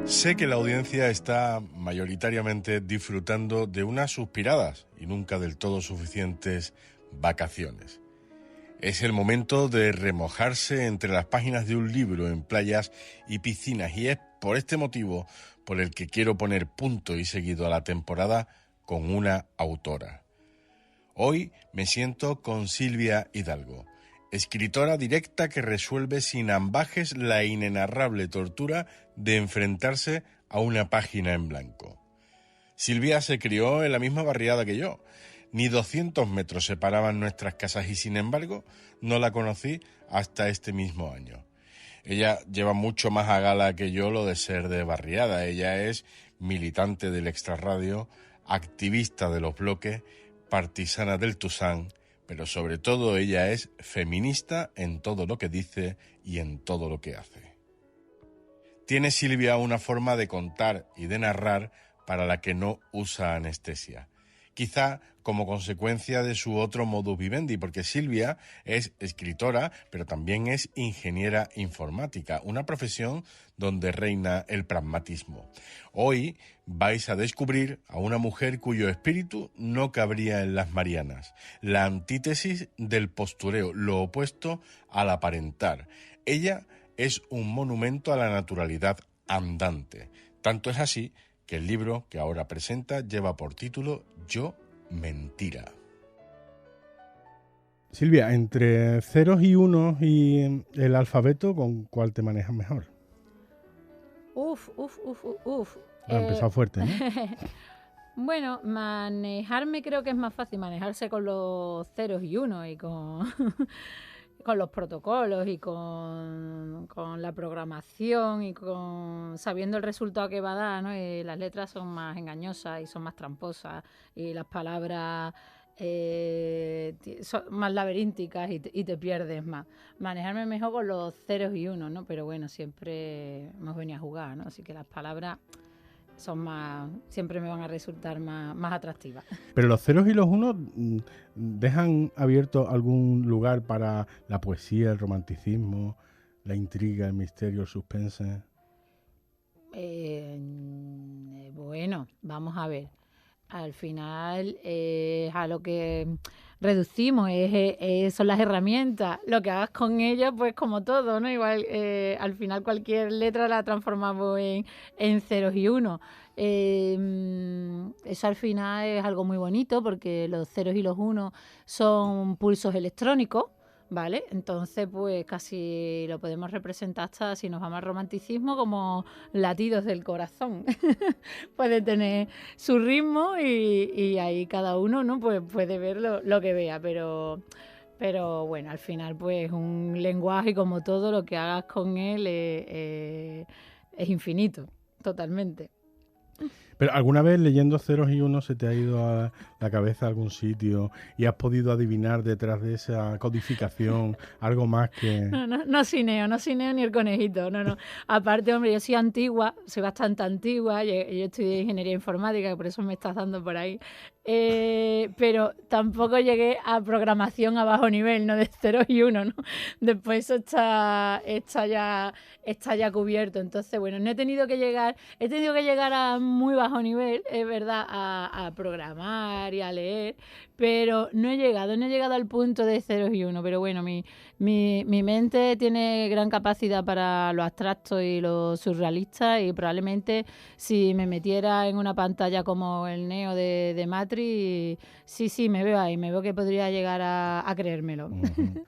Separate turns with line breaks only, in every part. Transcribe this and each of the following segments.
Sé que la audiencia está mayoritariamente disfrutando de unas suspiradas y nunca del todo suficientes vacaciones. Es el momento de remojarse entre las páginas de un libro en playas y piscinas, y es por este motivo por el que quiero poner punto y seguido a la temporada con una autora. Hoy me siento con Silvia Hidalgo, escritora directa que resuelve sin ambages la inenarrable tortura de enfrentarse a una página en blanco. Silvia se crió en la misma barriada que yo. Ni 200 metros separaban nuestras casas y, sin embargo, no la conocí hasta este mismo año. Ella lleva mucho más a gala que yo lo de ser de barriada. Ella es militante del extrarradio, activista de los bloques, partisana del Tusán, pero sobre todo ella es feminista en todo lo que dice y en todo lo que hace. Tiene Silvia una forma de contar y de narrar para la que no usa anestesia. Quizá como consecuencia de su otro modus vivendi, porque Silvia es escritora, pero también es ingeniera informática, una profesión donde reina el pragmatismo. Hoy vais a descubrir a una mujer cuyo espíritu no cabría en las Marianas, la antítesis del postureo, lo opuesto al aparentar. Ella es un monumento a la naturalidad andante. Tanto es así que el libro que ahora presenta lleva por título Yo, mentira.
Silvia, entre ceros y unos y el alfabeto, ¿con cuál te manejas mejor?
Uf.
Ha empezado fuerte, ¿no?
Bueno, manejarme creo que es más fácil manejarse con los ceros y unos y con, con los protocolos y con la programación y con sabiendo el resultado que va a dar, ¿no? Y las letras son más engañosas y son más tramposas y las palabras son más laberínticas y te pierdes más. Manejarme mejor con los ceros y unos, ¿no? Pero bueno, siempre hemos venido a jugar, ¿no? Así que las palabras son más, siempre me van a resultar más atractivas.
Pero los ceros y los unos dejan abierto algún lugar para la poesía, el romanticismo, la intriga, el misterio, el suspense.
Bueno, vamos a ver. Al final a lo que reducimos son las herramientas. Lo que hagas con ellas, pues como todo, ¿no? Igual al final cualquier letra la transformamos en ceros y unos. Eso al final es algo muy bonito porque los ceros y los unos son pulsos electrónicos, ¿vale? Entonces, pues casi lo podemos representar hasta, si nos vamos al romanticismo, como latidos del corazón. Puede tener su ritmo y ahí cada uno, ¿no? Pues puede ver lo que vea, pero bueno, al final, pues un lenguaje, como todo, lo que hagas con él es infinito, totalmente.
¿Pero alguna vez leyendo ceros y unos se te ha ido a la cabeza algún sitio y has podido adivinar detrás de esa codificación algo más que...?
No sineo ni el conejito, no. Aparte, hombre, yo soy antigua, soy bastante antigua, yo estudié ingeniería informática, por eso me estás dando por ahí, pero tampoco llegué a programación a bajo nivel, no de ceros y uno, ¿no? Después eso está ya cubierto. Entonces, bueno, he tenido que llegar a muy bajo nivel, es verdad, a programar y a leer, pero no he llegado al punto de ceros y uno. Pero bueno, mi mente tiene gran capacidad para lo abstracto y lo surrealista, y probablemente si me metiera en una pantalla como el Neo de Matrix, sí, me veo ahí, me veo que podría llegar a creérmelo.
Uh-huh.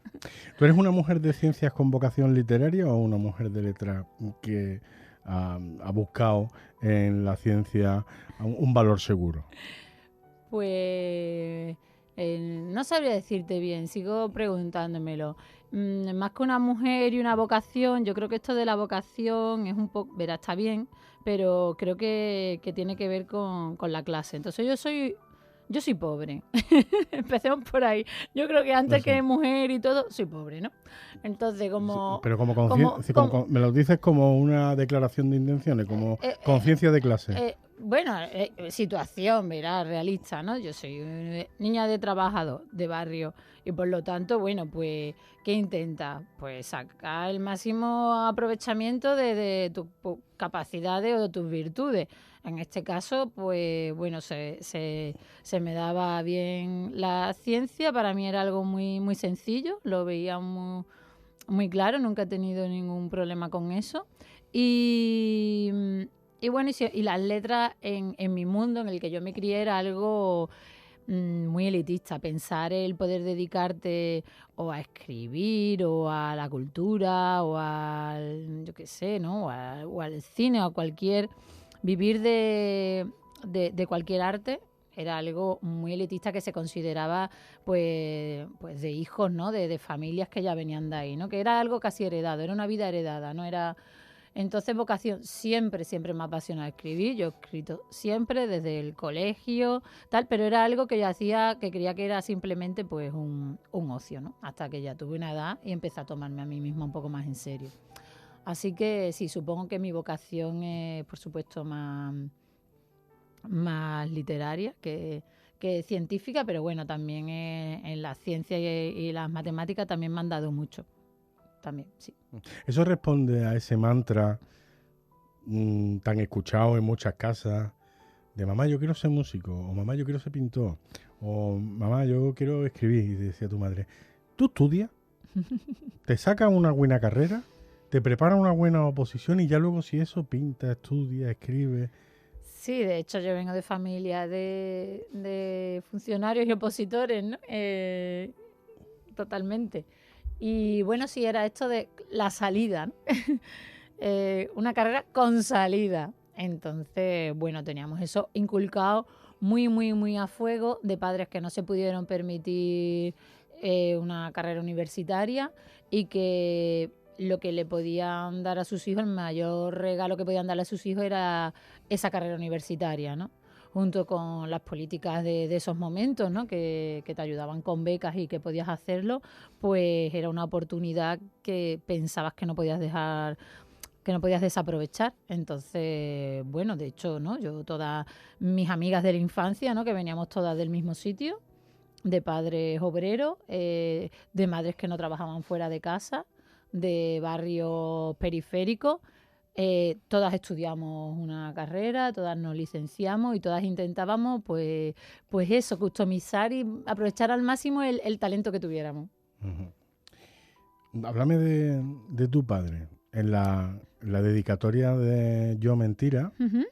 ¿Tú eres una mujer de ciencias con vocación literaria o una mujer de letra que ha buscado en la ciencia un valor seguro?
Pues no sabría decirte bien, sigo preguntándomelo. Más que una mujer y una vocación, yo creo que esto de la vocación es un poco, verá, está bien, pero creo que tiene que ver con la clase. Entonces yo soy pobre. Empecemos por ahí. Yo creo que antes que mujer y todo, soy pobre, ¿no? Entonces, como...
Pero me lo dices como una declaración de intenciones, como conciencia de clase.
Bueno, situación, verás, realista, ¿no? Yo soy niña de trabajador, de barrio, y por lo tanto, bueno, pues, ¿qué intenta? Pues sacar el máximo aprovechamiento de tus capacidades o de tus virtudes. En este caso, pues, bueno, se me daba bien la ciencia, para mí era algo muy, muy sencillo, lo veía muy, muy claro, nunca he tenido ningún problema con eso. Y, y bueno, y las letras en mi mundo, en el que yo me crié, era algo muy elitista. Pensar el poder dedicarte o a escribir, o a la cultura, o al, yo qué sé, ¿no? O al cine, o a cualquier... Vivir de cualquier arte era algo muy elitista que se consideraba pues de hijos, ¿no? De familias que ya venían de ahí, ¿no? Que era algo casi heredado, era una vida heredada, no era... Entonces, vocación, siempre me ha apasionado escribir. Yo he escrito siempre, desde el colegio, tal, pero era algo que yo hacía, que creía que era simplemente pues un ocio, ¿no? Hasta que ya tuve una edad y empecé a tomarme a mí misma un poco más en serio. Así que sí, supongo que mi vocación es, por supuesto, más literaria que científica, pero bueno, también en la ciencia y las matemáticas también me han dado mucho. También, sí.
Eso responde a ese mantra tan escuchado en muchas casas de mamá, yo quiero ser músico, o mamá, yo quiero ser pintor, o mamá, yo quiero escribir, y decía tu madre, tú estudias, te sacas una buena carrera, te preparas una buena oposición y ya luego si eso pinta, estudia, escribe.
Sí, de hecho yo vengo de familia de funcionarios y opositores, ¿no? Totalmente. Y bueno, sí, era esto de la salida, ¿no? Una carrera con salida. Entonces, bueno, teníamos eso inculcado muy, muy, muy a fuego, de padres que no se pudieron permitir una carrera universitaria y que lo que le podían dar a sus hijos, el mayor regalo que podían darle a sus hijos era esa carrera universitaria, ¿no? Junto con las políticas de esos momentos, ¿no? Que te ayudaban con becas y que podías hacerlo, pues era una oportunidad que pensabas que no podías dejar, que no podías desaprovechar. Entonces, bueno, de hecho, ¿no? Yo, todas mis amigas de la infancia, ¿no? Que veníamos todas del mismo sitio, de padres obreros, de madres que no trabajaban fuera de casa, de barrios periféricos. Todas estudiamos una carrera, todas nos licenciamos y todas intentábamos pues eso, customizar y aprovechar al máximo el talento que tuviéramos.
Uh-huh. Háblame de tu padre. En la dedicatoria de Yo Mentira,
Uh-huh.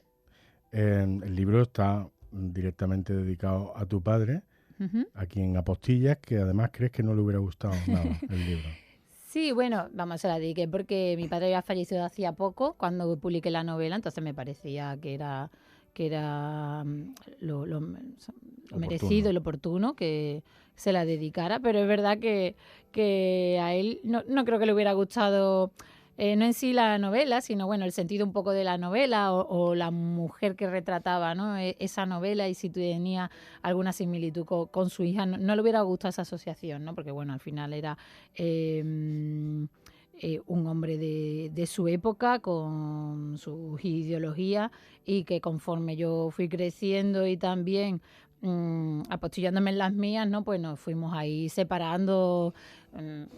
el libro está directamente dedicado a tu padre,
Uh-huh.
a quien apostillas, que además crees que no le hubiera gustado nada el libro.
Sí, bueno, vamos, se la dediqué porque mi padre había fallecido hacía poco cuando publiqué la novela, entonces me parecía que era lo merecido y lo oportuno que se la dedicara, pero es verdad que a él no creo que le hubiera gustado, no en sí la novela, sino bueno, el sentido un poco de la novela o la mujer que retrataba, ¿no? Esa novela, y si tenía alguna similitud con su hija, no le hubiera gustado esa asociación, ¿no? Porque bueno, al final era un hombre de su época, con sus ideologías, y que conforme yo fui creciendo y también apostillándome en las mías, ¿no? Pues nos fuimos ahí separando,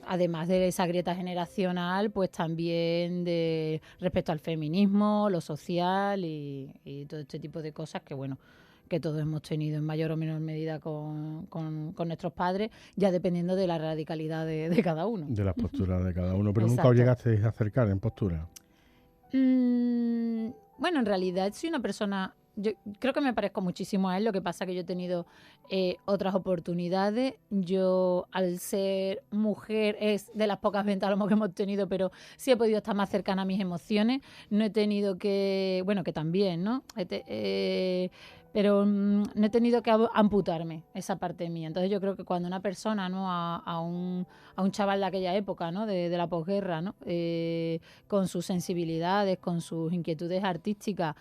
además de esa grieta generacional, pues también de respecto al feminismo, lo social y todo este tipo de cosas que, bueno, que todos hemos tenido en mayor o menor medida con nuestros padres, ya dependiendo de la radicalidad de cada uno.
De las posturas de cada uno, pero
Exacto.
nunca os llegasteis a acercar en postura.
Bueno, en realidad soy una persona... Yo creo que me parezco muchísimo a él, lo que pasa que yo he tenido otras oportunidades. Yo, al ser mujer, es de las pocas ventas a lo mejor que hemos tenido, pero sí he podido estar más cercana a mis emociones. No he tenido que... Bueno, que también, ¿no? Pero no he tenido que amputarme esa parte mía. Entonces yo creo que cuando una persona, ¿no? a un chaval de aquella época, ¿no? de la posguerra, ¿no? Con sus sensibilidades, con sus inquietudes artísticas,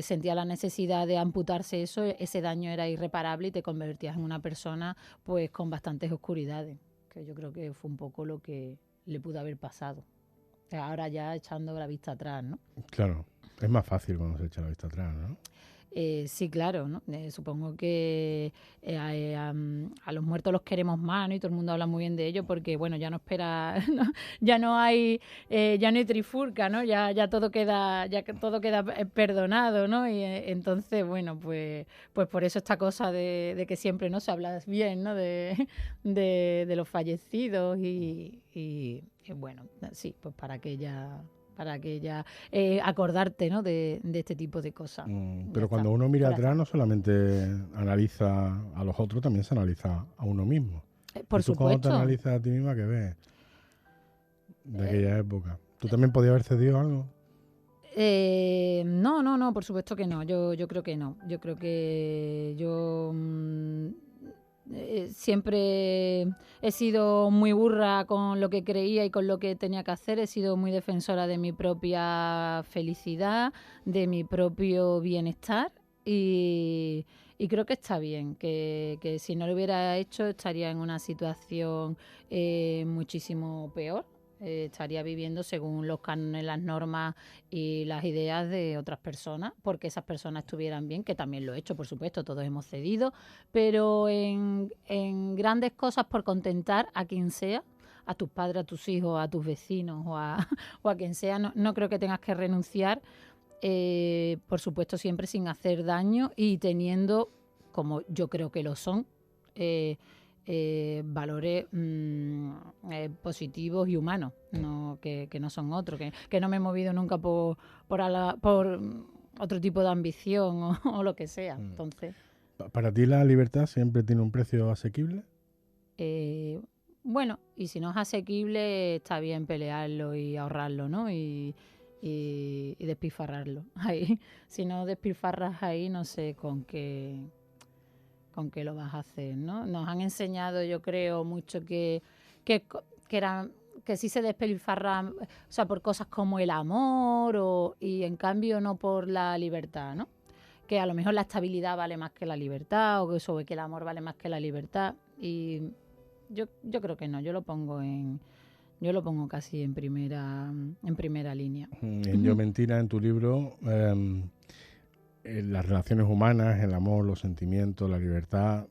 sentía la necesidad de amputarse eso, ese daño era irreparable y te convertías en una persona pues con bastantes oscuridades, que yo creo que fue un poco lo que le pudo haber pasado. Ahora ya echando la vista atrás, ¿no?
Claro. Es más fácil cuando se echa la vista atrás, ¿no?
Sí, claro, ¿no? Supongo que a los muertos los queremos más, ¿no? Y todo el mundo habla muy bien de ellos porque, bueno, ya no espera, ¿no? Ya no hay trifulca, ¿no? Ya todo queda, perdonado, ¿no? Y entonces, bueno, pues por eso esta cosa de que siempre no se habla bien, ¿no? De los fallecidos y bueno, sí, pues para que ya acordarte, ¿no? de este tipo de cosas.
Pero cuando uno mira atrás no solamente analiza a los otros, también se analiza a uno mismo.
Por
¿Y tú
supuesto.
cuando te analizas a ti misma, qué ves de aquella época? ¿Tú también podías haber cedido algo?
No, por supuesto que no. Yo creo que no. Yo creo que yo siempre he sido muy burra con lo que creía y con lo que tenía que hacer. He sido muy defensora de mi propia felicidad, de mi propio bienestar y creo que está bien, que si no lo hubiera hecho estaría en una situación muchísimo peor. Estaría viviendo según los cánones, las normas y las ideas de otras personas, porque esas personas estuvieran bien, que también lo he hecho, por supuesto, todos hemos cedido, pero en grandes cosas por contentar a quien sea, a tus padres, a tus hijos, a tus vecinos o a quien sea, no creo que tengas que renunciar, por supuesto siempre sin hacer daño y teniendo, como yo creo que lo son, valores positivos y humanos, no que no son otros, que no me he movido nunca por otro tipo de ambición o lo que sea. Entonces,
¿para ti la libertad siempre tiene un precio asequible?
Bueno, y si no es asequible, está bien pelearlo y ahorrarlo, ¿no? Y despilfarrarlo. Ahí, si no despilfarras ahí, no sé con qué lo vas a hacer, ¿no? Nos han enseñado, yo creo, mucho que sí se despilfarran, o sea, por cosas como el amor y en cambio no por la libertad, ¿no? Que a lo mejor la estabilidad vale más que la libertad o que el amor vale más que la libertad y yo creo que no, yo lo pongo casi en primera línea.
En Yo Mentira, en tu libro, las relaciones humanas, el amor, los sentimientos, la libertad,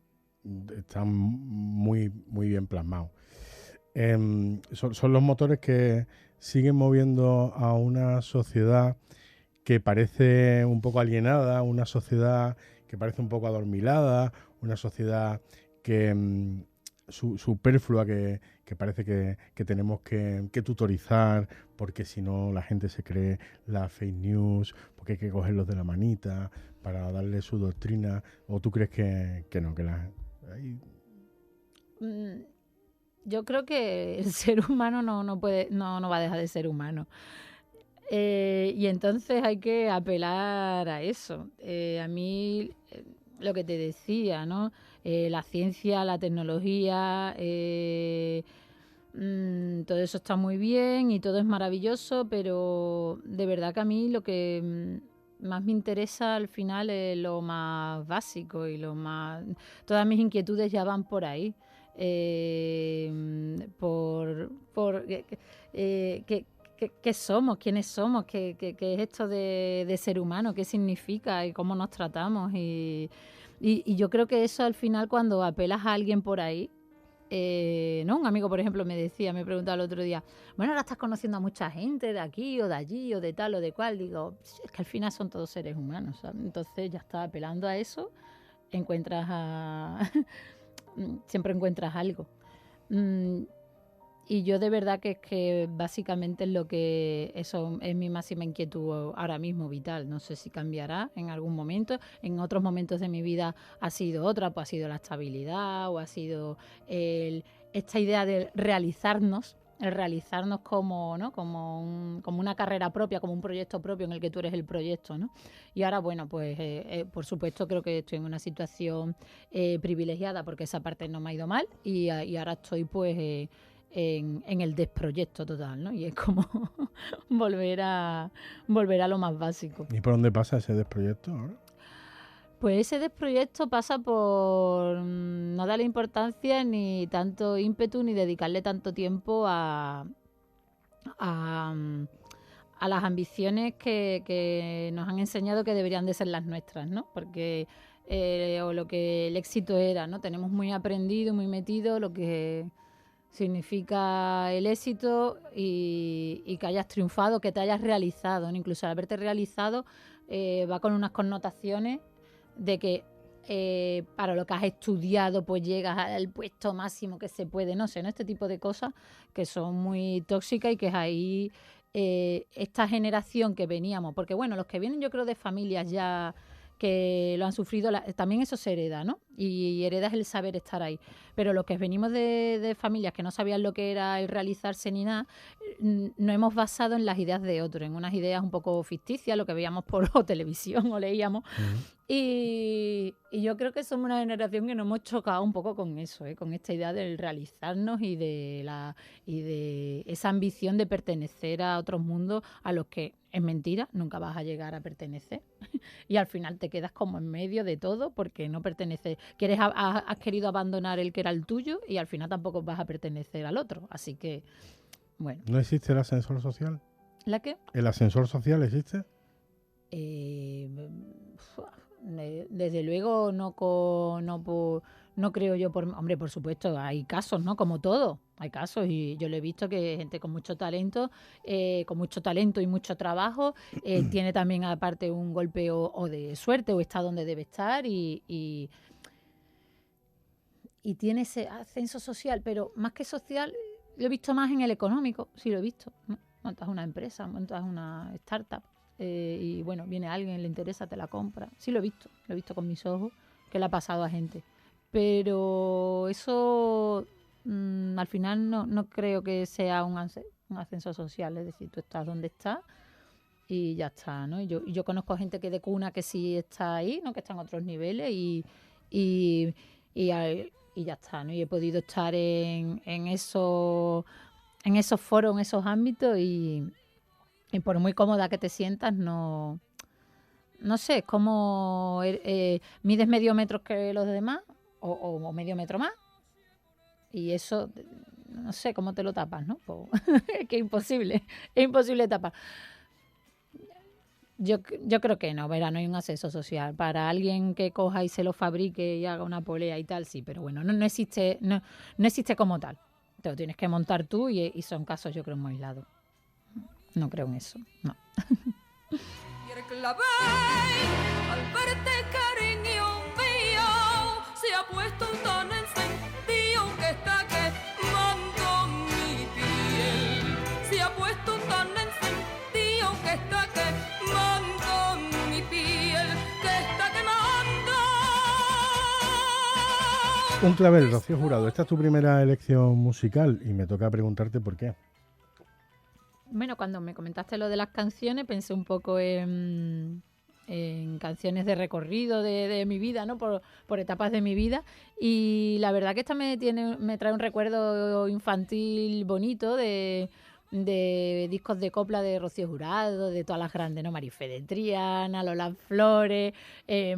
están muy, muy bien plasmados. Son los motores que siguen moviendo a una sociedad que parece un poco alienada, una sociedad que parece un poco adormilada, una sociedad que superflua que parece que tenemos que tutorizar, porque si no la gente se cree la fake news, porque hay que cogerlos de la manita para darle su doctrina. ¿O tú crees que no?
Yo creo que el ser humano no va a dejar de ser humano. Y entonces hay que apelar a eso. A mí, lo que te decía, ¿no? La ciencia, la tecnología, todo eso está muy bien y todo es maravilloso, pero de verdad que a mí lo que más me interesa al final es lo más básico y lo más... Todas mis inquietudes ya van por ahí. ¿Qué somos? ¿Quiénes somos? ¿Qué es esto de ser humano? ¿Qué significa? ¿Y cómo nos tratamos? Y yo creo que eso al final cuando apelas a alguien por ahí, ¿no? Un amigo, por ejemplo, me preguntaba el otro día, bueno, ahora estás conociendo a mucha gente de aquí o de allí o de tal o de cual. Digo, es que al final son todos seres humanos, ¿sabes? Entonces ya está, apelando a eso, siempre encuentras algo. Y yo de verdad que es que básicamente es eso es mi máxima inquietud ahora mismo, vital. No sé si cambiará en algún momento. En otros momentos de mi vida ha sido otra, pues ha sido la estabilidad o ha sido esta idea de realizarnos como, ¿no? como una carrera propia, como un proyecto propio en el que tú eres el proyecto, ¿no? Y ahora, bueno, pues por supuesto creo que estoy en una situación privilegiada porque esa parte no me ha ido mal y ahora estoy pues... en el desproyecto total, ¿no? Y es como volver a lo más básico.
¿Y por dónde pasa ese desproyecto ahora?
Pues ese desproyecto pasa por no darle importancia ni tanto ímpetu ni dedicarle tanto tiempo a a las ambiciones que nos han enseñado que deberían de ser las nuestras, ¿no? Porque o lo que el éxito era, ¿no? Tenemos muy aprendido, muy metido lo que significa el éxito y que hayas triunfado, que te hayas realizado, ¿no? Incluso al haberte realizado va con unas connotaciones de que para lo que has estudiado pues llegas al puesto máximo que se puede, no sé, ¿no? Este tipo de cosas que son muy tóxicas y que es ahí esta generación que veníamos, porque bueno, los que vienen yo creo de familias ya que lo han sufrido, también eso se hereda, ¿no? Y heredas el saber estar ahí. Pero los que venimos de familias que no sabían lo que era el realizarse ni nada, nos hemos basado en las ideas de otros, en unas ideas un poco ficticias, lo que veíamos por televisión o leíamos. Y yo creo que somos una generación que nos hemos chocado un poco con eso, con esta idea del realizarnos y de esa ambición de pertenecer a otros mundos a los que, es mentira, nunca vas a llegar a pertenecer. Y al final te quedas como en medio de todo porque no perteneces. Has querido abandonar el que era el tuyo y al final tampoco vas a pertenecer al otro. Así que, bueno.
¿No existe el ascensor social?
¿La qué?
¿El ascensor social existe?
Desde luego no creo yo, hombre, por supuesto, hay casos, ¿no? Como todo, hay casos y yo lo he visto que gente con mucho talento y mucho trabajo tiene también aparte un golpe o de suerte o está donde debe estar y tiene ese ascenso social, pero más que social, lo he visto más en el económico, sí lo he visto, ¿no? Montas una empresa, montas una startup. Y bueno, viene alguien, le interesa, te la compra. Sí lo he visto con mis ojos, que le ha pasado a gente. Pero eso al final no creo que sea un ascenso social, es decir, tú estás donde estás y ya está, ¿no? Y yo conozco gente que de cuna que sí está ahí, ¿no? Que está en otros niveles y ya está, ¿no? Y he podido estar en esos foros, en esos ámbitos y por muy cómoda que te sientas, no sé, es como mides medio metro que los demás o medio metro más y eso, no sé cómo te lo tapas, ¿no? Pues, es que es imposible tapar. Yo creo que no, verá, no hay un acceso social. Para alguien que coja y se lo fabrique y haga una polea y tal, sí, pero bueno, no existe como tal. Te lo tienes que montar tú y son casos, yo creo, muy aislados. No creo en eso, no.
Y el clavel, al verte cariño mío, se ha puesto tan encendido que está quemando mi piel. Se ha puesto tan encendido que está quemando mi piel, que está quemando.
Un clavel, Rocío Jurado. Esta es tu primera elección musical y me toca preguntarte por qué.
Bueno, cuando me comentaste lo de las canciones, pensé un poco en canciones de recorrido de mi vida, ¿no? Por etapas de mi vida. Y la verdad que esta me trae un recuerdo infantil bonito de discos de copla de Rocío Jurado, de todas las grandes, ¿no? Marifé de Triana, Lola Flores,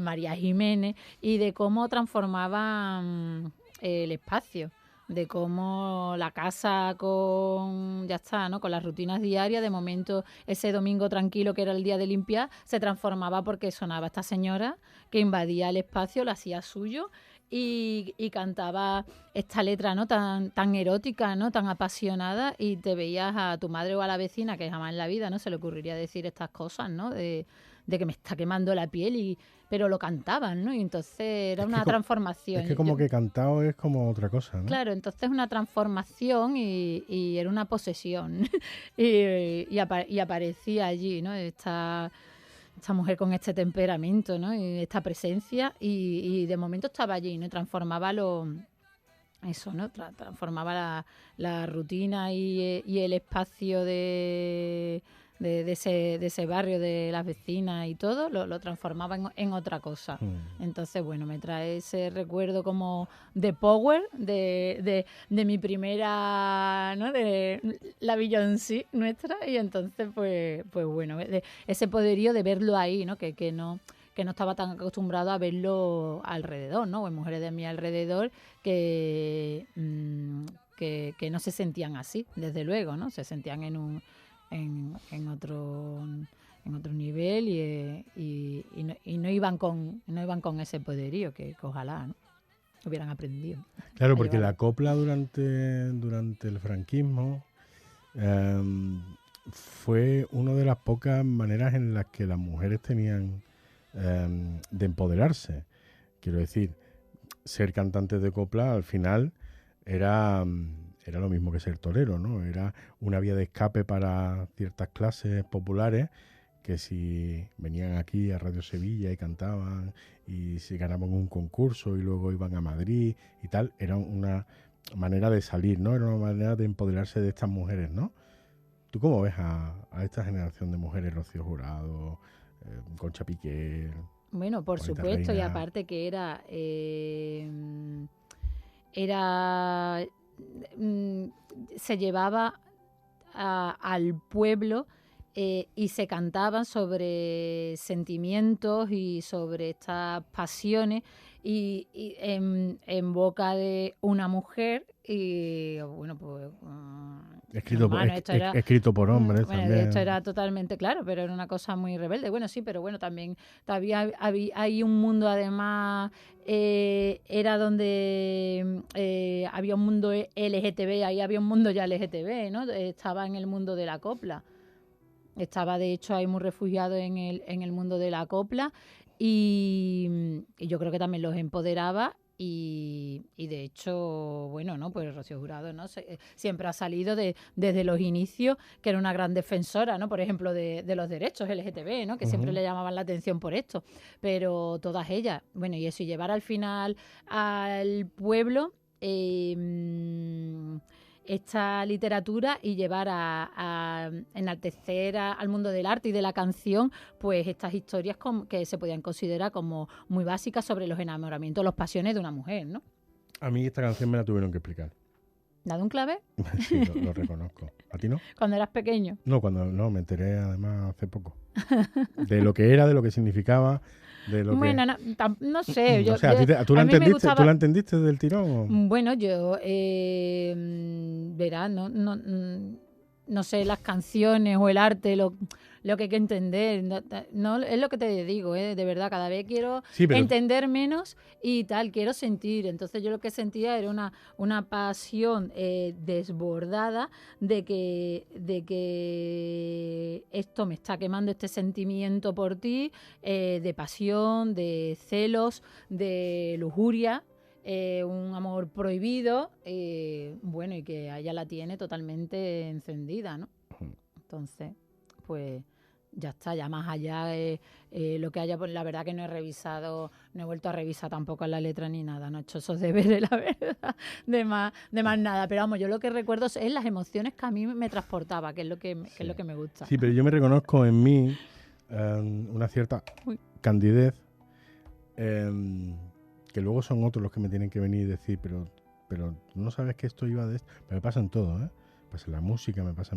María Jiménez, y de cómo transformaban el espacio. De cómo la casa ya está, ¿no? Con las rutinas diarias, de momento ese domingo tranquilo que era el día de limpiar, se transformaba porque sonaba esta señora que invadía el espacio, lo hacía suyo y cantaba esta letra, ¿no? Tan erótica, ¿no? Tan apasionada y te veías a tu madre o a la vecina que jamás en la vida, ¿no? Se le ocurriría decir estas cosas, ¿no? De que me está quemando la piel pero lo cantaban, ¿no? Y entonces era una transformación.
Es que como que cantado es como otra cosa, ¿no?
Claro, entonces una transformación y era una posesión. y aparecía allí, ¿no? Esta mujer con este temperamento, ¿no? Y esta presencia y de momento estaba allí, ¿no? Transformaba eso, ¿no? Transformaba la rutina y el espacio de ese barrio, de las vecinas y todo, lo transformaba en otra cosa. Entonces, bueno, me trae ese recuerdo como de power, de mi primera, ¿no? De la Beyoncé nuestra, y entonces, pues bueno, de ese poderío de verlo ahí, ¿no? Que no estaba tan acostumbrado a verlo alrededor, ¿no? O en mujeres de mi alrededor que no se sentían así, desde luego, ¿no? Se sentían en en otro nivel y no iban con ese poderío que ojalá, ¿no?, hubieran aprendido.
Claro, porque
llevar.
la copla durante el franquismo fue una de las pocas maneras en las que las mujeres tenían de empoderarse. Quiero decir, ser cantante de copla al final era lo mismo que ser torero, ¿no? Era una vía de escape para ciertas clases populares que si venían aquí a Radio Sevilla y cantaban y si ganaban un concurso y luego iban a Madrid y tal, era una manera de salir, ¿no? Era una manera de empoderarse de estas mujeres, ¿no? ¿Tú cómo ves a esta generación de mujeres, Rocío Jurado, Concha Piqué?
Bueno, por
Juanita
supuesto, y
Reina?
aparte que era se llevaba al pueblo y se cantaban sobre sentimientos y sobre estas pasiones y en boca de una mujer y bueno, pues normal, esto era
Escrito por hombres
bueno,
también.
esto era totalmente claro, pero era una cosa muy rebelde. Bueno, sí, pero bueno, también todavía hay un mundo, además, era donde había un mundo LGTB, ahí había un mundo ya LGTB, ¿no? Estaba en el mundo de la copla. Estaba, de hecho, ahí muy refugiado en el mundo de la copla y yo creo que también los empoderaba. Y de hecho, bueno, ¿no? Pues Rocío Jurado, ¿no? Siempre ha salido desde los inicios, que era una gran defensora, ¿no? Por ejemplo, de los derechos LGTB, ¿no? Que siempre le llamaban la atención por esto. Pero todas ellas, bueno, y eso, y llevar al final al pueblo esta literatura y llevar a enaltecer al mundo del arte y de la canción, pues estas historias que se podían considerar como muy básicas sobre los enamoramientos, las pasiones de una mujer, ¿no?
A mí esta canción me la tuvieron que explicar.
¿Dado un clave?
Sí, lo reconozco. ¿A ti no?
Cuando eras pequeño.
No, me enteré además hace poco. De lo que era, de lo que significaba, de lo
bueno, no sé.
o sea, ¿tú la entendiste del tirón? ¿O?
Bueno, yo, verás, no sé las canciones o el arte, lo que hay que entender. No, es lo que te digo, de verdad, cada vez quiero entender menos y tal, quiero sentir. Entonces yo lo que sentía era una pasión desbordada de que esto me está quemando, este sentimiento por ti, de pasión, de celos, de lujuria. Un amor prohibido, bueno, y que ella la tiene totalmente encendida, ¿no? Entonces, pues ya está, ya más allá lo que haya, pues la verdad que no he vuelto a revisar tampoco la letra ni nada, no he hecho esos deberes, la verdad, de más nada, pero vamos, yo lo que recuerdo es las emociones que a mí me transportaba, que es lo que me gusta.
Sí, pero yo me reconozco en mí una cierta candidez, que luego son otros los que me tienen que venir y decir, pero tú no sabes que esto iba de esto. Pero me pasa en todo, ¿eh? Pasa en la música, me pasa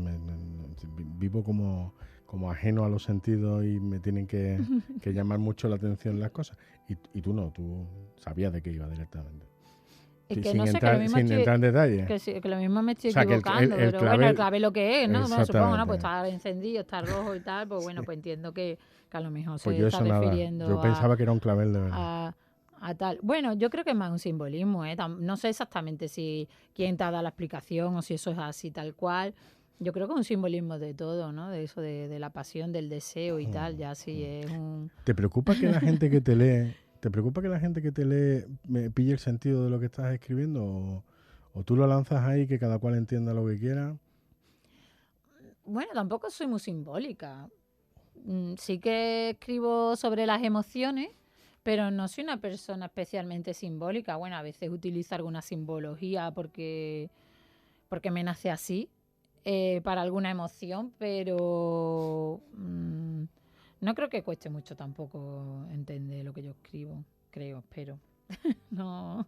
vivo como ajeno a los sentidos y me tienen que llamar mucho la atención las cosas. Y tú no, tú sabías de qué iba directamente.
Es que
sin
no sé,
entrar,
que lo mismo
sin entrar en detalle.
Que lo mismo me estoy
o sea,
equivocando,
el
pero
clavel,
bueno, el clavel lo que es, ¿no? Bueno, supongo, ¿no? Pues
exactamente.
está encendido, está rojo y tal, pues bueno, pues entiendo que a lo mejor
Pues
se
yo
está
eso nada.
refiriendo
Yo pensaba que era un clavel de verdad.
a tal. Bueno, yo creo que es más un simbolismo, ¿eh? No sé exactamente si quién te ha dado la explicación o si eso es así tal cual. Yo creo que es un simbolismo de todo, ¿no? De eso, de la pasión, del deseo y tal, ya sí es un...
¿Te preocupa que la gente que te lee... me pille el sentido de lo que estás escribiendo o tú lo lanzas ahí que cada cual entienda lo que quiera?
Bueno, tampoco soy muy simbólica. Sí que escribo sobre las emociones, pero no soy una persona especialmente simbólica. Bueno, a veces utilizo alguna simbología porque me nace así, para alguna emoción, pero no creo que cueste mucho tampoco entender lo que yo escribo, espero. No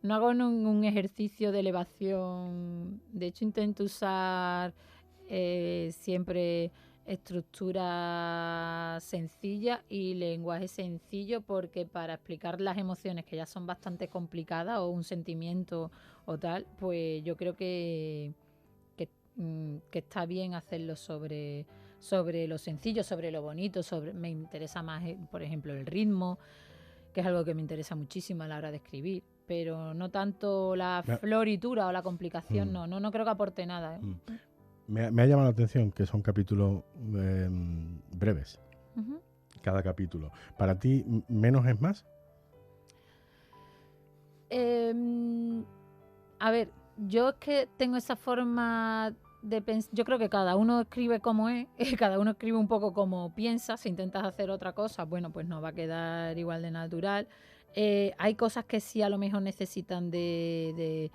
hago un ejercicio de elevación. De hecho, intento usar siempre estructura sencilla y lenguaje sencillo, porque para explicar las emociones que ya son bastante complicadas o un sentimiento o tal, pues yo creo que que está bien hacerlo sobre lo sencillo, sobre lo bonito, me interesa más, por ejemplo, el ritmo, que es algo que me interesa muchísimo a la hora de escribir, pero no tanto la floritura o la complicación, no creo que aporte nada.
Me ha llamado la atención que son capítulos breves, cada capítulo. ¿Para ti menos es más?
A ver, yo es que tengo esa forma de pensar. Yo creo que cada uno escribe como es, cada uno escribe un poco como piensa. Si intentas hacer otra cosa, bueno, pues no va a quedar igual de natural. Hay cosas que sí a lo mejor necesitan de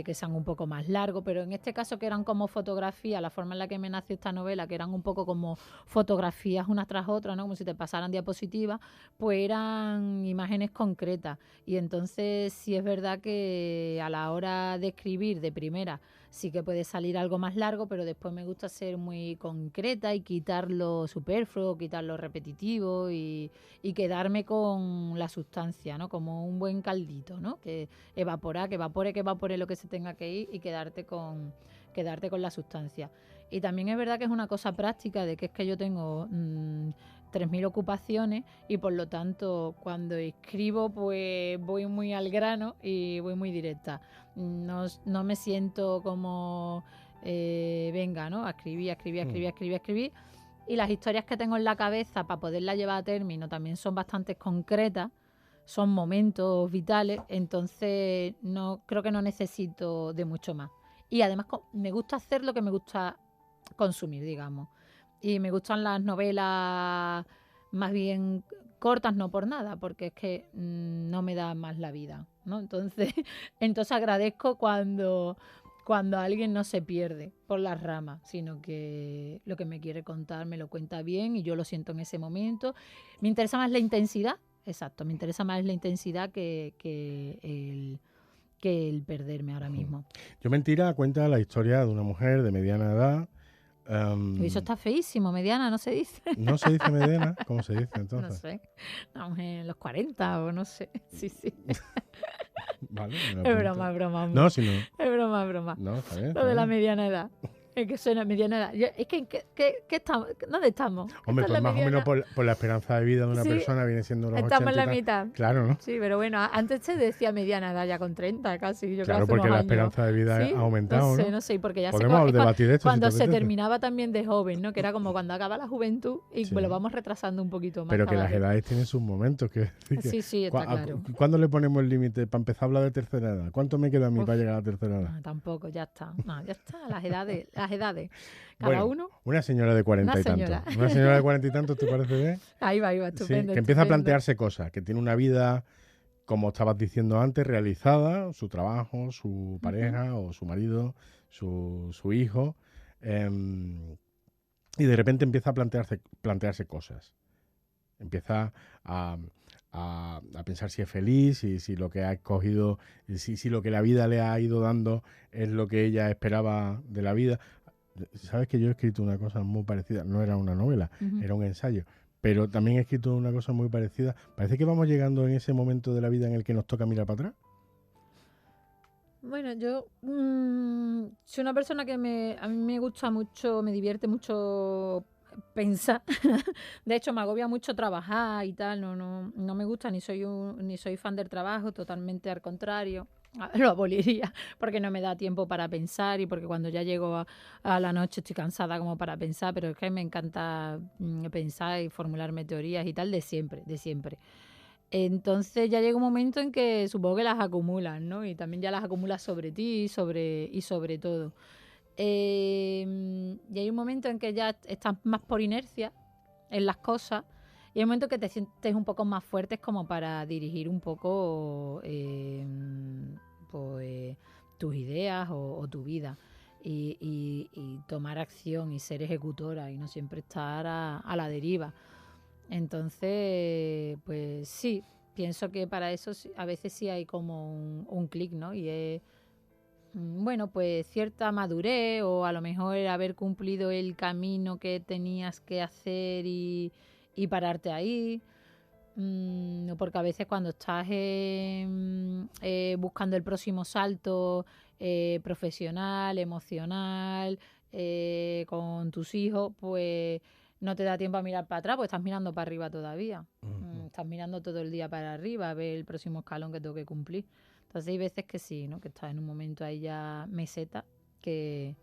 que sean un poco más largos, pero en este caso que eran como fotografías, la forma en la que me nació esta novela, que eran un poco como fotografías unas tras otras, ¿no? Como si te pasaran diapositivas, pues eran imágenes concretas. Y entonces sí es verdad que a la hora de escribir de primera sí que puede salir algo más largo, pero después me gusta ser muy concreta y quitar lo superfluo, quitar lo repetitivo y quedarme con la sustancia, ¿no? Como un buen caldito, ¿no? Que evapore lo que se tenga que ir y quedarte con la sustancia. Y también es verdad que es una cosa práctica de que es que yo tengo 3.000 ocupaciones y por lo tanto cuando escribo pues voy muy al grano y voy muy directa. No me siento como venga, ¿no? A escribir. Y las historias que tengo en la cabeza para poderlas llevar a término también son bastante concretas, son momentos vitales, entonces creo que no necesito de mucho más. Y además me gusta hacer lo que me gusta consumir, digamos. Y me gustan las novelas más bien cortas, no por nada, porque es que no me da más la vida, ¿no? Entonces agradezco cuando alguien no se pierde por las ramas, sino que lo que me quiere contar me lo cuenta bien y yo lo siento en ese momento. Me interesa más la intensidad, exacto, me interesa más la intensidad que el perderme ahora mismo.
Yo Mentira cuenta la historia de una mujer de mediana edad.
Eso está feísimo, mediana, no se dice.
¿No se dice mediana? ¿Cómo se dice entonces?
No sé, una mujer en los 40 o no sé, sí.
Vale,
es broma.
No, si no.
Es broma.
No, está bien.
Lo de la mediana edad. Es que suena mediana edad. Es que, ¿qué estamos? ¿Dónde estamos?
Hombre, pues más o menos por la esperanza de vida de una persona viene siendo los 80.
Estamos en la mitad.
Claro, ¿no?
Sí, pero bueno, antes se decía mediana edad ya con 30 casi.
Claro, porque la esperanza de vida ha aumentado, ¿no?
No sé, porque ya
podemos debatir de esto.
Cuando se terminaba también de joven, ¿no? Que era como cuando acaba la juventud y lo vamos retrasando un poquito más.
Pero que las edades tienen sus momentos.
Sí, está claro.
¿Cuándo le ponemos el límite para empezar a hablar de tercera edad? ¿Cuánto me queda a mí para llegar a la tercera edad?
No, tampoco, ya está. No, ya está, las edades. Cada uno.
Una señora de 40 y tantos. Una señora de 40 y tantos, ¿te parece bien?
Ahí va, estupendo.
Sí, que empieza a plantearse cosas, que tiene una vida, como estabas diciendo antes, realizada, su trabajo, su pareja o su marido, su hijo, y de repente empieza a plantearse cosas. Empieza a pensar si es feliz, si lo que ha escogido, si lo que la vida le ha ido dando es lo que ella esperaba de la vida. Sabes que yo he escrito una cosa muy parecida, no era una novela, era un ensayo, pero también he escrito una cosa muy parecida. Parece que vamos llegando en ese momento de la vida en el que nos toca mirar para atrás.
Bueno, yo soy una persona que a mí me gusta mucho, me divierte mucho pensar. De hecho, me agobia mucho trabajar y tal, no me gusta, ni soy fan del trabajo, totalmente al contrario. Lo aboliría porque no me da tiempo para pensar y porque cuando ya llego a la noche estoy cansada como para pensar, pero es que me encanta pensar y formularme teorías y tal de siempre. Entonces ya llega un momento en que supongo que las acumulas, ¿no? Y también ya las acumulas sobre ti y sobre todo. Y hay un momento en que ya estás más por inercia en las cosas y hay un momento que te sientes un poco más fuertes como para dirigir un poco tus ideas o tu vida y tomar acción y ser ejecutora y no siempre estar a la deriva. Entonces, pues sí, pienso que para eso a veces sí hay como un clic, ¿no? Y es, bueno, pues cierta madurez o a lo mejor haber cumplido el camino que tenías que hacer y pararte ahí. Porque a veces cuando estás buscando el próximo salto profesional, emocional, con tus hijos, pues no te da tiempo a mirar para atrás, pues estás mirando para arriba todavía. Estás mirando todo el día para arriba a ver el próximo escalón que tengo que cumplir. Entonces hay veces que sí, ¿no? Que estás en un momento ahí ya meseta que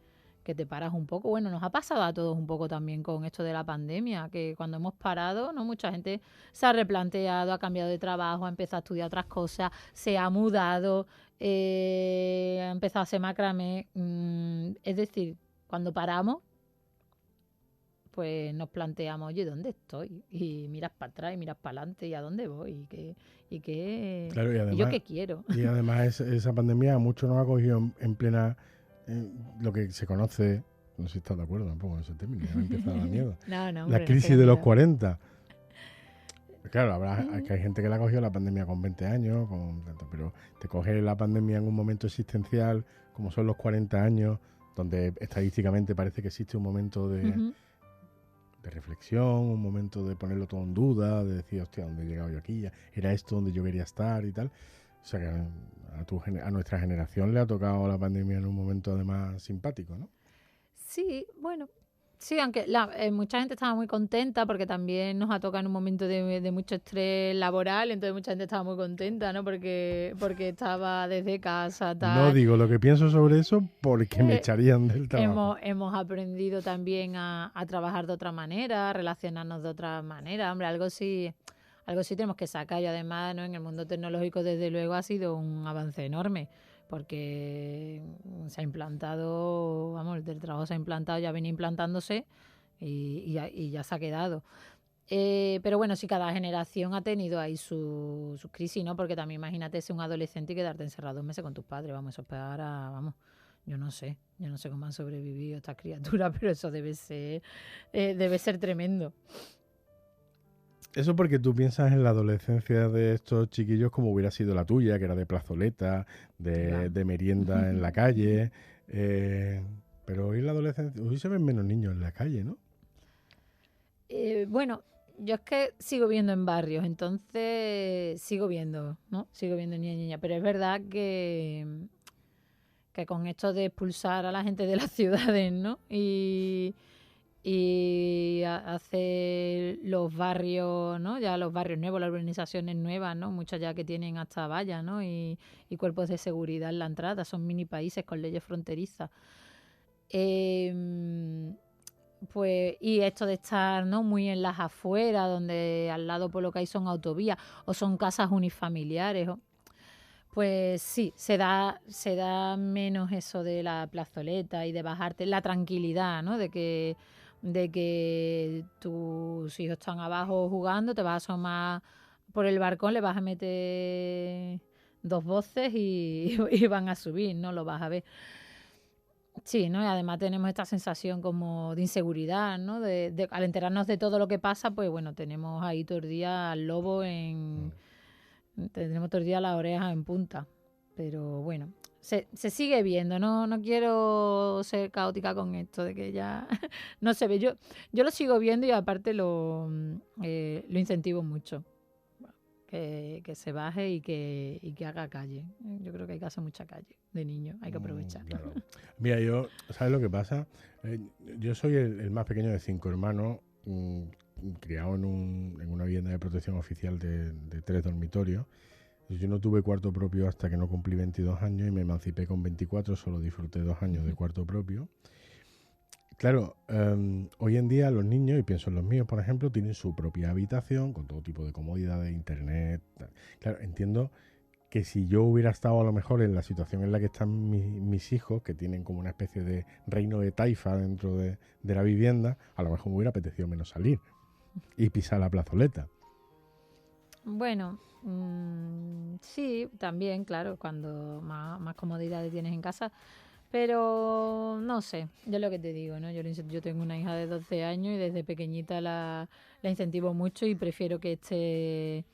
te paras un poco. Bueno, nos ha pasado a todos un poco también con esto de la pandemia, que cuando hemos parado, ¿no? Mucha gente se ha replanteado, ha cambiado de trabajo, ha empezado a estudiar otras cosas, se ha mudado, ha empezado a hacer macramé. Es decir, cuando paramos, pues nos planteamos, oye, ¿dónde estoy? Y miras para atrás y miras para adelante y a dónde voy
Claro, y
y yo qué quiero.
Y además esa pandemia a muchos nos ha cogido en plena, lo que se conoce, no sé si estás de acuerdo tampoco en ese término, ya me empieza a dar miedo.
No,
La
hombre, no
crisis
tengo
de los
miedo.
40. Claro, que hay gente que la ha cogido la pandemia con 20 años, pero te coge la pandemia en un momento existencial, como son los 40 años, donde estadísticamente parece que existe un momento de reflexión, un momento de ponerlo todo en duda, de decir, hostia, ¿dónde he llegado yo aquí? ¿Era esto donde yo quería estar y tal? O sea que a nuestra generación le ha tocado la pandemia en un momento además simpático, ¿no?
Sí, bueno, sí, aunque mucha gente estaba muy contenta porque también nos ha tocado en un momento de mucho estrés laboral, entonces mucha gente estaba muy contenta, ¿no? Porque estaba desde casa,
No
tal.
digo lo que pienso sobre eso porque me
Eh,
echarían del trabajo.
Hemos aprendido también a trabajar de otra manera, a relacionarnos de otra manera. Hombre, algo sí tenemos que sacar. Y además, ¿no? En el mundo tecnológico, desde luego, ha sido un avance enorme. Porque se ha implantado, vamos, el teletrabajo se ha implantado, ya viene implantándose y ya se ha quedado. Pero bueno, sí, cada generación ha tenido ahí sus crisis, ¿no? Porque también imagínate ser un adolescente y quedarte encerrado 2 meses con tus padres. Vamos, eso es para, vamos, yo no sé cómo han sobrevivido estas criaturas, pero eso debe ser tremendo.
Eso porque tú piensas en la adolescencia de estos chiquillos como hubiera sido la tuya, que era de plazoleta,
Claro.
de merienda en la calle. Pero hoy la adolescencia, hoy se ven menos niños en la calle, ¿no?
Bueno, yo es que sigo viendo en barrios, entonces sigo viendo, ¿no? Sigo viendo niña y niña, pero es verdad que con esto de expulsar a la gente de las ciudades, ¿no? Y hacer los barrios, ¿no? Ya los barrios nuevos, las urbanizaciones nuevas, ¿no? Muchas ya que tienen hasta vallas, ¿no? Y cuerpos de seguridad en la entrada, son mini países con leyes fronterizas. Pues, y esto de estar, ¿no? Muy en las afueras, donde al lado por lo que hay son autovías o son casas unifamiliares, pues sí, se da menos eso de la plazoleta y de bajarte, la tranquilidad, ¿no? De que tus hijos están abajo jugando, te vas a asomar por el balcón, le vas a meter 2 voces y van a subir, ¿no? Lo vas a ver. Sí, ¿no? Y además tenemos esta sensación como de inseguridad, ¿no? Al enterarnos de todo lo que pasa, pues bueno, tenemos ahí todo el día al lobo tenemos todo el día las orejas en punta. Pero bueno, se sigue viendo, ¿no? No quiero ser caótica con esto de que ya no se ve. Yo lo sigo viendo y aparte lo incentivo mucho. Que se baje y que haga calle. Yo creo que hay que hacer mucha calle de niños, hay que aprovechar.
Claro. Mira, ¿sabes lo que pasa? Yo soy el más pequeño de 5 hermanos, criado en una vivienda de protección oficial de 3 dormitorios. Yo no tuve cuarto propio hasta que no cumplí 22 años y me emancipé con 24, solo disfruté 2 años de cuarto propio. Claro, hoy en día los niños, y pienso en los míos, por ejemplo, tienen su propia habitación con todo tipo de comodidades, internet. Claro, entiendo que si yo hubiera estado a lo mejor en la situación en la que están mis hijos, que tienen como una especie de reino de taifa dentro de la vivienda, a lo mejor me hubiera apetecido menos salir y pisar la plazoleta.
Bueno, sí, también, claro, cuando más comodidades tienes en casa. Pero no sé, yo lo que te digo, ¿no? Yo tengo una hija de 12 años y desde pequeñita la incentivo mucho y prefiero que esté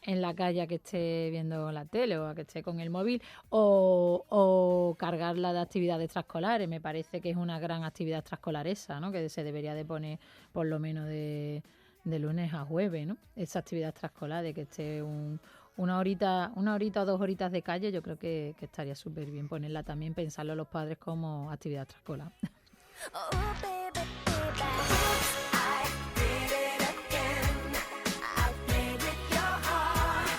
en la calle a que esté viendo la tele o a que esté con el móvil o cargarla de actividades extraescolares. Me parece que es una gran actividad extraescolar esa, ¿no? Que se debería de poner por lo menos de lunes a jueves, ¿no? Esa actividad extraescolar de que esté una horita o 2 horitas de calle, yo creo que estaría súper bien ponerla también, pensarlo a los padres como actividad extraescolar.
Oh, baby, baby. I did it again. I played with your heart.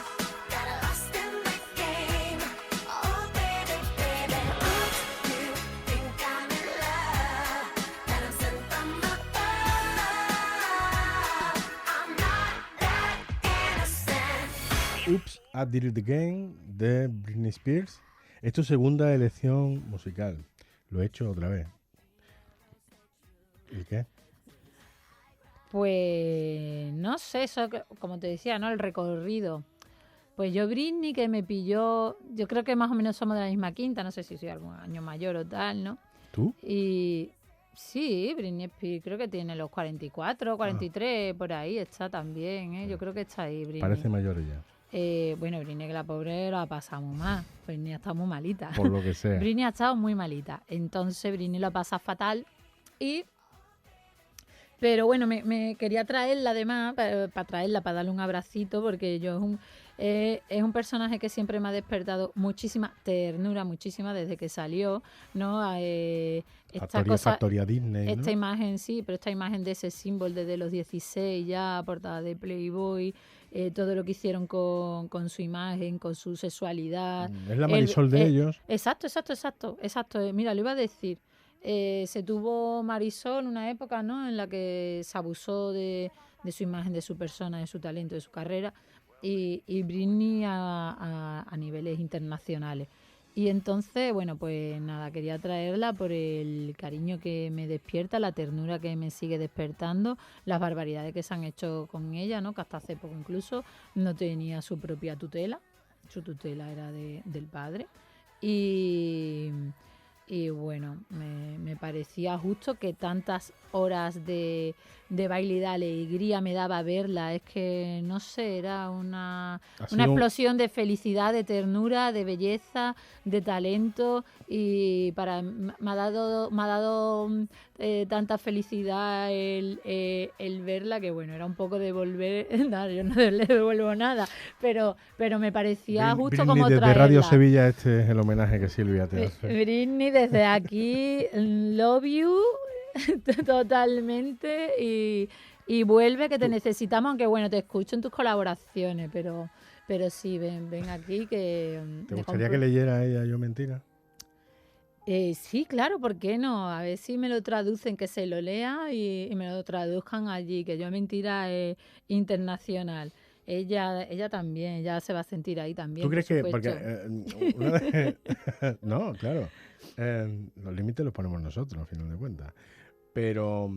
Got lost in the game. Oh, baby, baby. Oops, you think I'm in love. That I'm sent from above. I'm not that innocent.
Oops, I Did It Again de Britney Spears. Es tu segunda elección musical. Lo he hecho otra vez. ¿Y qué?
Pues no sé, eso como te decía, ¿no? El recorrido. Pues yo Britney, que me pilló, yo creo que más o menos somos de la misma quinta, no sé si soy algún año mayor o tal, ¿no?
¿Tú?
Y sí, Britney Spears creo que tiene los 44, 43, por ahí está también, ¿eh? Yo creo que está ahí Britney.
Parece mayor ya.
Bueno, Britney, que la pobre la pasa muy mal. Britney ha estado muy malita.
Por lo que sea.
Britney ha estado muy malita. Entonces Britney lo pasa fatal. Pero bueno, me quería traerla además, para traerla, para darle un abracito, porque yo es un personaje que siempre me ha despertado muchísima ternura, muchísima desde que salió, ¿no?
Factoría Disney, ¿no?
Esta imagen, sí, pero esta imagen de ese símbolo desde los 16 ya, portada de Playboy, todo lo que hicieron con su imagen, con su sexualidad.
Es la Marisol de ellos.
Exacto. Mira, lo iba a decir. Se tuvo Marisol una época, ¿no?, en la que se abusó de su imagen, de su persona, de su talento, de su carrera, y Britney a niveles internacionales. Y entonces, bueno, pues nada, quería traerla por el cariño que me despierta, la ternura que me sigue despertando, las barbaridades que se han hecho con ella, ¿no?, que hasta hace poco incluso no tenía su propia tutela, su tutela era del padre. Y bueno, me parecía justo que tantas horas de baile y de alegría me daba verla. Es que, no sé, era una explosión de felicidad, de ternura, de belleza, de talento. Y me ha dado tanta felicidad el verla, que bueno, era un poco devolver. No, yo no le devuelvo nada, pero me parecía justo
Britney,
como
desde
traerla.
Radio Sevilla, este es el homenaje que Silvia te hace.
Britney, desde aquí, love you totalmente, y vuelve, que te necesitamos, aunque bueno, te escucho en tus colaboraciones, pero sí, ven aquí que...
¿Te gustaría que leyera ella Yo Mentira?
Sí, claro, ¿por qué no? A ver si me lo traducen, que se lo lea y me lo traduzcan allí, que Yo Mentira es internacional. Ella también, ella se va a sentir ahí también.
¿Tú crees
por
que...? Porque, no, claro. Los límites los ponemos nosotros, al final de cuentas. Pero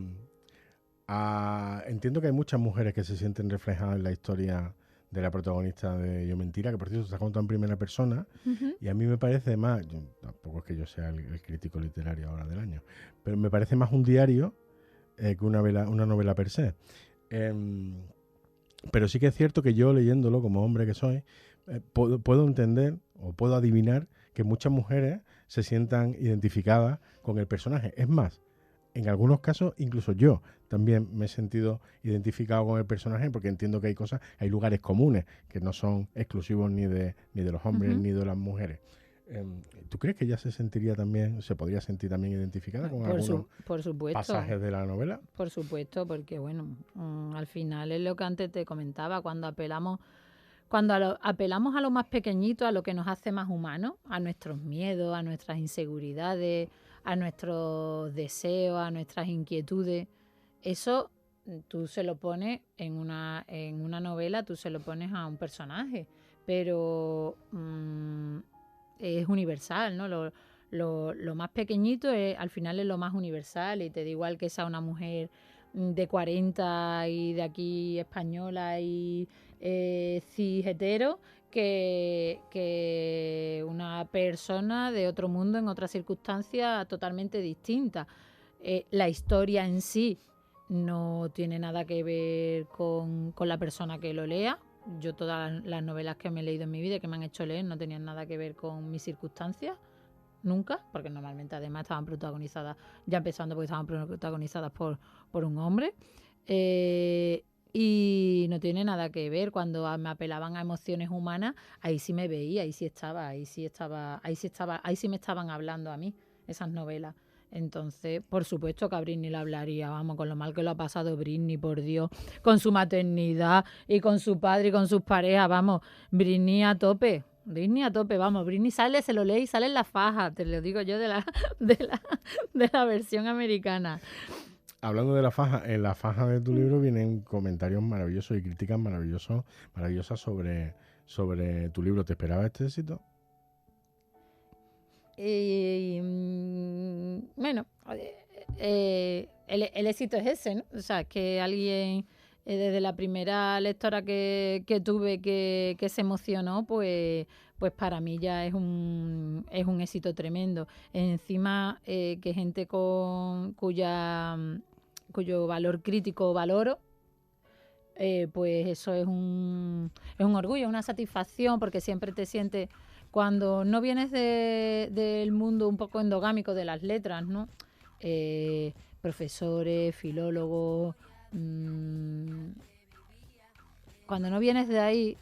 entiendo que hay muchas mujeres que se sienten reflejadas en la historia de la protagonista de Yo Mentira, que por cierto se ha contado en primera persona.
Uh-huh.
Y a mí me parece más... tampoco es que yo sea el crítico literario ahora del año, pero me parece más un diario que una novela per se. Pero sí que es cierto que yo, leyéndolo como hombre que soy, puedo entender o puedo adivinar que muchas mujeres se sientan identificadas con el personaje. Es más, en algunos casos, incluso yo también me he sentido identificado con el personaje, porque entiendo que hay lugares comunes que no son exclusivos ni de los hombres
Uh-huh.
ni de las mujeres. ¿Tú crees que ella se podría sentir también identificada con algunos
por supuesto.
pasajes de la novela?
Por supuesto, porque bueno, al final es lo que antes te comentaba, cuando apelamos a lo más pequeñito, a lo que nos hace más humanos, a nuestros miedos, a nuestras inseguridades, a nuestros deseos, a nuestras inquietudes, eso tú se lo pones en una novela, tú se lo pones a un personaje, pero es universal, ¿no? Lo más pequeñito al final es lo más universal, y te da igual que sea una mujer de 40 y de aquí española y cis hetero, que una persona de otro mundo en otra circunstancia totalmente distinta. La historia en sí no tiene nada que ver con la persona que lo lea. Yo todas las novelas que me he leído en mi vida y que me han hecho leer no tenían nada que ver con mis circunstancias, nunca, porque normalmente además estaban protagonizadas, ya empezando porque estaban protagonizadas por un hombre. Y no tiene nada que ver. Cuando me apelaban a emociones humanas, ahí sí me veía, ahí sí me estaban hablando a mí, esas novelas. Entonces, por supuesto que a Britney le hablaría, vamos, con lo mal que lo ha pasado Britney, por Dios, con su maternidad y con su padre y con sus parejas, vamos, Britney a tope, vamos, Britney sale, se lo lee y sale en la faja, te lo digo yo de la versión americana.
Hablando de la faja, en la faja de tu libro vienen comentarios maravillosos y críticas maravillosas sobre tu libro. ¿Te esperaba este éxito?
Bueno, el éxito es ese, ¿no? O sea, que alguien, desde la primera lectora que tuve que se emocionó, pues para mí ya es un éxito tremendo. Encima, que gente cuyo valor crítico valoro, pues eso es un orgullo, una satisfacción, porque siempre te sientes, cuando no vienes del mundo un poco endogámico de las letras, ¿no? Profesores, filólogos, cuando no vienes de ahí,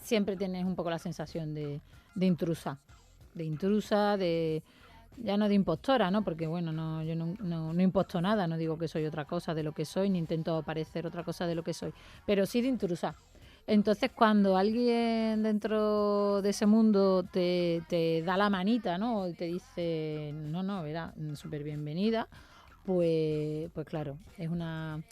siempre tienes un poco la sensación de intrusa, ya no de impostora, ¿no? Porque bueno, yo no imposto nada, no digo que soy otra cosa de lo que soy, ni intento parecer otra cosa de lo que soy, pero sí de intrusa. Entonces, cuando alguien dentro de ese mundo te da la manita, ¿no? Y te dice, no, verá, súper bienvenida, pues claro, es una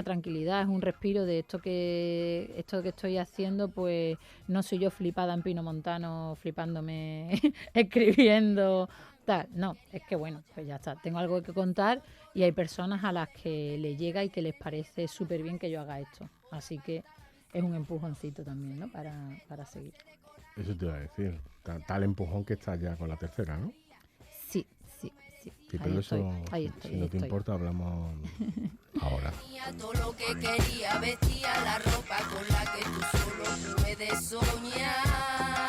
tranquilidad, es un respiro de esto que estoy haciendo, pues no soy yo flipada en Pino Montano, flipándome, escribiendo, tal. No, es que bueno, pues ya está, tengo algo que contar y hay personas a las que les llega y que les parece súper bien que yo haga esto. Así que es un empujoncito también, ¿no? Para seguir.
Eso te iba a decir, tal empujón que estás ya con la tercera, ¿no?
Sí.
Sí, pero
ahí estoy,
si no te importa, hablamos ahora.
Todo lo que quería, vestía la ropa con la que tú solo puedes soñar.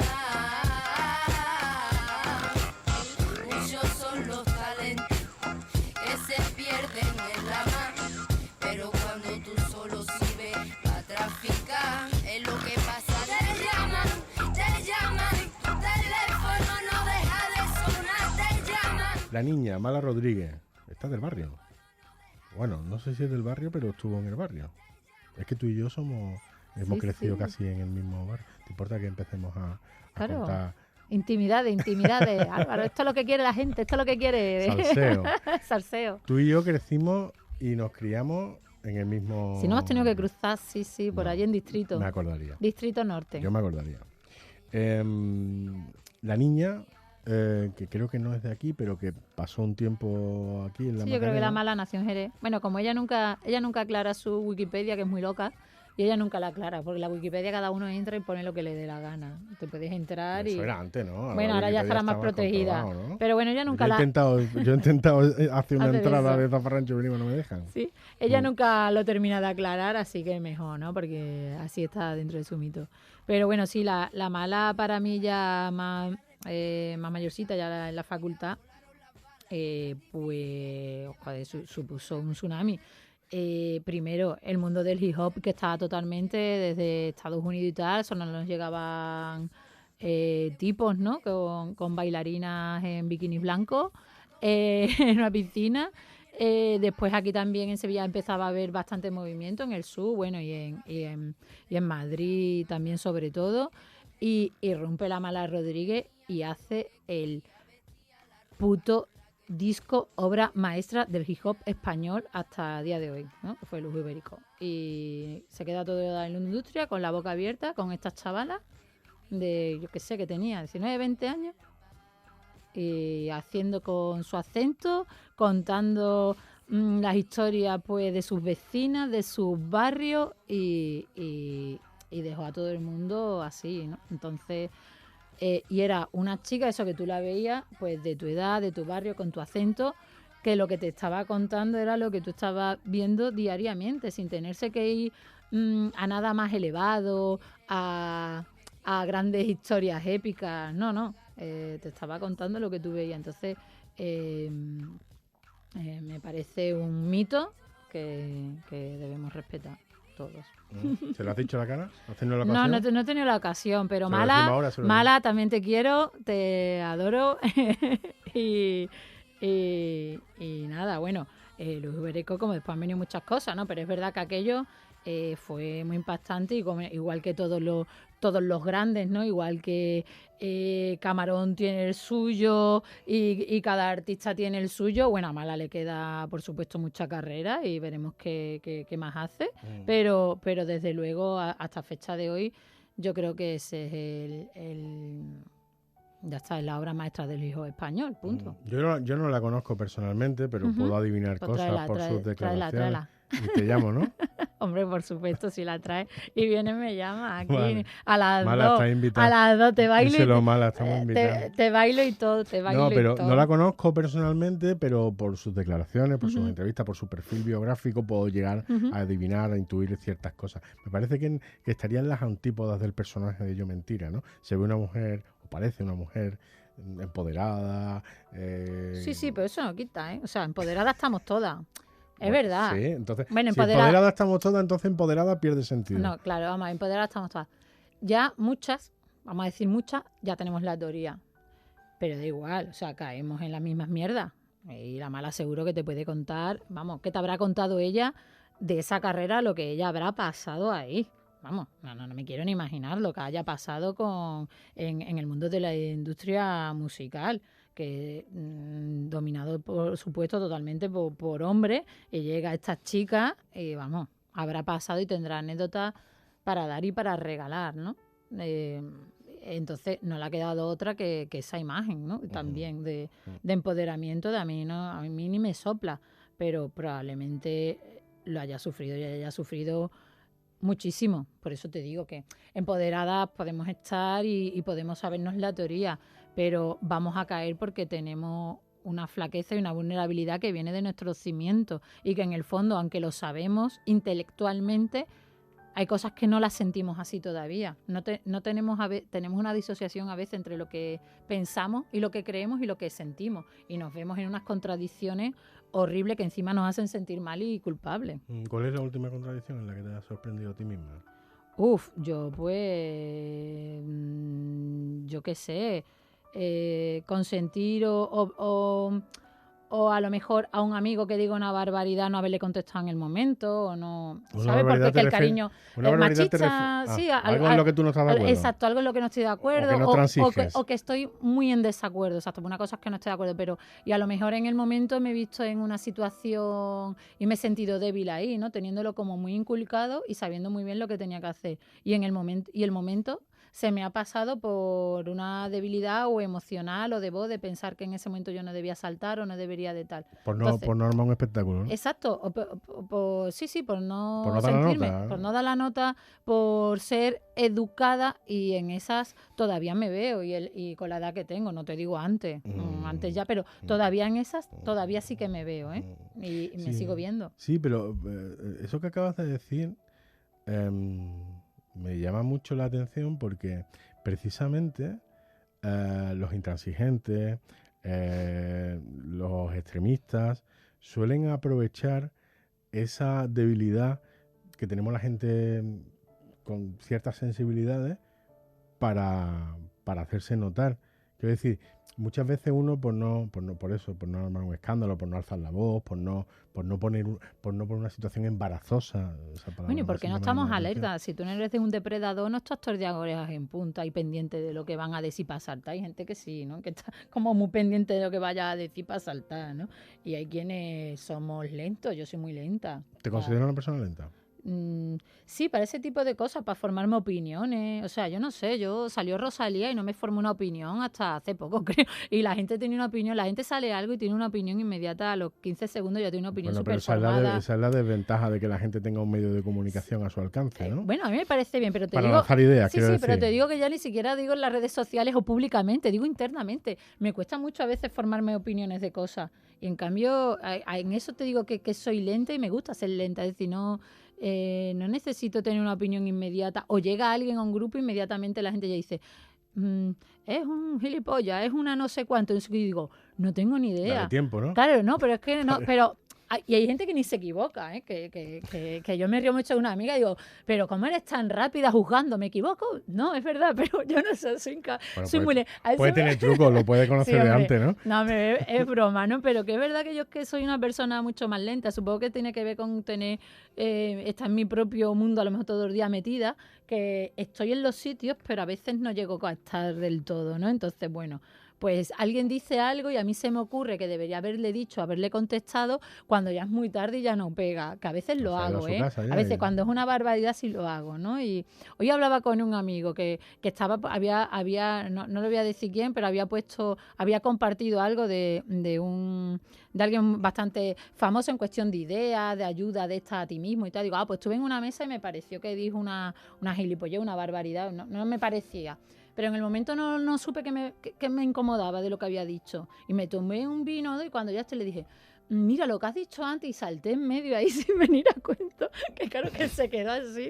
Muchos son los talentos que se pierden en la mar, pero cuando tú solo sirves para traficar, es lo que pasa. Te llaman, tu teléfono no deja de sonar, te llaman.
La niña, Mala Rodríguez, está del barrio. Bueno, no sé si es del barrio, pero estuvo en el barrio. Es que tú y yo hemos crecido casi en el mismo barrio. ¿Te importa que empecemos a contar?
Intimidades, Álvaro, esto es lo que quiere la gente, esto es lo que quiere. Salseo.
Tú y yo crecimos y nos criamos en el mismo...
Si no hemos tenido que cruzar, sí, por allí en Distrito.
Me acordaría.
Distrito Norte.
Yo me acordaría. La niña... que creo que no es de aquí, pero que pasó un tiempo aquí en la
Sí, yo creo que la Mala nació en Jerez. Bueno, como ella nunca aclara su Wikipedia, que es muy loca, y ella nunca la aclara, porque la Wikipedia cada uno entra y pone lo que le dé la gana. Te puedes entrar y...
Eso era antes, ¿no?
Bueno, ahora ya estará más protegida.
¿No?
Pero bueno, ella nunca
yo he intentado hacer una entrada de Zafarrancho Venimos, no me dejan.
Sí, ella nunca lo termina de aclarar, así que mejor, ¿no? Porque así está dentro de su mito. Pero bueno, sí, la Mala para mí ya más mayorcita, ya en la facultad, pues joder, supuso un tsunami. Primero, el mundo del hip hop, que estaba totalmente desde Estados Unidos y tal, solo nos llegaban tipos, ¿no? Con bailarinas en bikinis blancos, en una piscina. Después aquí también en Sevilla empezaba a haber bastante movimiento, en el sur, bueno, y en Madrid también sobre todo. Y rompe la Mala Rodríguez y hace el puto disco, obra maestra del hip hop español hasta el día de hoy, ¿no? Que fue Lujo Ibérico. Y se queda todo en la industria con la boca abierta, con estas chavalas de, yo qué sé, que tenía 19, 20 años, y haciendo con su acento, contando las historias pues de sus vecinas, de sus barrios y dejó a todo el mundo así, ¿no? Entonces, y era una chica, eso que tú la veías, pues de tu edad, de tu barrio, con tu acento, que lo que te estaba contando era lo que tú estabas viendo diariamente, sin tenerse que ir a nada más elevado, a grandes historias épicas, no, te estaba contando lo que tú veías. Entonces, me parece un mito que debemos respetar. todos.
¿Se lo has dicho a la cara? ¿Has tenido la
No,
ocasión?
no he tenido la ocasión, pero
Se lo decimos ahora, se lo
Mala, también te quiero, te adoro y nada, bueno, Luis Bereco, como después han venido muchas cosas, ¿no? Pero es verdad que aquello fue muy impactante y igual que todos los grandes, ¿no? Igual que Camarón tiene el suyo y cada artista tiene el suyo. Bueno, a Mala le queda, por supuesto, mucha carrera y veremos qué más hace. Pero desde luego, hasta fecha de hoy, yo creo que ese es ya está, es la obra maestra del hijo español, punto.
Yo no la conozco personalmente, pero puedo adivinar
Pues
cosas por sus declaraciones.
tráela.
Y te llamo, ¿no?
Hombre, por supuesto, si la trae y viene me llama aquí
Vale.
a las
Mala,
2.
está invitada.
A las 2 te bailo
Díselo, Mala, estamos invitados.
te bailo y todo,
No, pero
y todo.
no la conozco personalmente, pero por sus declaraciones, por sus entrevistas, por su perfil biográfico, puedo llegar a adivinar, a intuir ciertas cosas. Me parece que estarían las antípodas del personaje de Yo Mentira, ¿no? Se ve una mujer, o parece una mujer empoderada.
Sí, pero eso no quita, ¿eh? O sea, empoderadas estamos todas. Es verdad.
Sí, entonces,
Bueno,
si empoderada estamos todas, entonces empoderada pierde sentido.
No, claro, vamos, empoderadas estamos todas. Ya muchas, vamos a decir muchas, ya tenemos la teoría. Pero da igual, o sea, caemos en las mismas mierdas. Y la Mala seguro que te puede contar, vamos, ¿qué te habrá contado ella de esa carrera, lo que ella habrá pasado ahí? Vamos, no me quiero ni imaginar lo que haya pasado en el mundo de la industria musical, que dominado, por supuesto, totalmente por hombres, y llega esta chica y, vamos, habrá pasado y tendrá anécdotas para dar y para regalar, ¿no? Entonces no le ha quedado otra que esa imagen, ¿no? También de empoderamiento, a mí ni me sopla, pero probablemente lo haya sufrido y haya sufrido muchísimo. Por eso te digo que empoderadas podemos estar y podemos sabernos la teoría, pero vamos a caer porque tenemos una flaqueza y una vulnerabilidad que viene de nuestros cimientos y que en el fondo, aunque lo sabemos intelectualmente, hay cosas que no las sentimos así todavía. Tenemos una disociación a veces entre lo que pensamos y lo que creemos y lo que sentimos, y nos vemos en unas contradicciones horribles que encima nos hacen sentir mal y culpables.
¿Cuál es la última contradicción en la que te has sorprendido a ti misma?
Yo qué sé, consentir o a lo mejor a un amigo que diga una barbaridad no haberle contestado en el momento, o no, ¿sabes? Porque es que el cariño es machista, sí,
algo en lo que tú no estás de acuerdo.
Exacto, algo en lo que no estoy de acuerdo,
o que no transiges.
o que estoy muy en desacuerdo, exacto, una cosa es que no estoy de acuerdo, pero y a lo mejor en el momento me he visto en una situación y me he sentido débil ahí, ¿no? Teniéndolo como muy inculcado y sabiendo muy bien lo que tenía que hacer, y el momento se me ha pasado por una debilidad o emocional o de voz, de pensar que en ese momento yo no debía saltar o no debería de tal.
Por no armar un espectáculo, ¿no?
Exacto, por no
dar
sentirme,
la nota,
por no dar la nota, por ser educada, y en esas todavía me veo y con la edad que tengo, no te digo antes ya, pero todavía en esas, todavía sí que me veo, ¿eh? Y me sigo viendo.
Sí, pero eso que acabas de decir me llama mucho la atención porque precisamente los intransigentes, los extremistas suelen aprovechar esa debilidad que tenemos la gente con ciertas sensibilidades para hacerse notar. Quiero decir, muchas veces uno por no armar un escándalo, por no alzar la voz, por no poner una situación embarazosa.
Bueno, y porque no estamos alertas. Si tú no eres de un depredador, no estás todo el día orejas en punta y pendiente de lo que van a decir para saltar. Hay gente que sí, ¿no? Que está como muy pendiente de lo que vaya a decir para saltar, ¿no? Y hay quienes somos lentos. Yo soy muy lenta.
¿Te consideras una persona lenta?
Sí, para ese tipo de cosas, para formarme opiniones. O sea, yo no sé, salió Rosalía y no me formé una opinión hasta hace poco, creo. Y la gente tenía una opinión, la gente sale algo y tiene una opinión inmediata, a los 15 segundos ya tiene una opinión súper formada.
Esa es la desventaja de que la gente tenga un medio de comunicación a su alcance, ¿no?
Bueno, a mí me parece bien, pero te digo...
Para lanzar ideas,
sí, pero te digo que ya ni siquiera digo en las redes sociales o públicamente, digo internamente. Me cuesta mucho a veces formarme opiniones de cosas. Y en cambio, en eso te digo que soy lenta y me gusta ser lenta. Es decir, no necesito tener una opinión inmediata. O llega alguien a un grupo y inmediatamente la gente ya dice, es un gilipollas, es una no sé cuánto. Entonces yo digo, no tengo ni idea.
Dale tiempo, ¿no?
Claro, no, pero es que no, pero Y hay gente que ni se equivoca, ¿eh? Que yo me río mucho de una amiga y digo, pero ¿cómo eres tan rápida juzgando? ¿Me equivoco? No, es verdad, pero yo no soy, soy muy...
Puede tener truco, lo puede conocer
Sí,
de
hombre.
antes, ¿no?
No, es broma, ¿no? Pero que es verdad que yo es que soy una persona mucho más lenta. Supongo que tiene que ver con tener, estar en mi propio mundo a lo mejor todo el día metida, que estoy en los sitios, pero a veces no llego a estar del todo, ¿no? Entonces, bueno, pues alguien dice algo y a mí se me ocurre que debería haberle dicho, haberle contestado cuando ya es muy tarde y ya no pega, que a veces lo
Se ha ido a
hago,
su
¿eh?
casa ya
A veces
y-
cuando es una barbaridad sí lo hago, ¿no? Y hoy hablaba con un amigo que estaba, no le voy a decir quién, pero había compartido algo de alguien bastante famoso en cuestión de ideas, de ayuda de esta a ti mismo y tal. Digo, pues estuve en una mesa y me pareció que dijo una gilipollez, una barbaridad, no me parecía. Pero en el momento no supe que me incomodaba de lo que había dicho. Y me tomé un vino, ¿no? Y cuando ya le dije, mira lo que has dicho antes, y salté en medio ahí sin venir a cuento, que claro que se quedó así,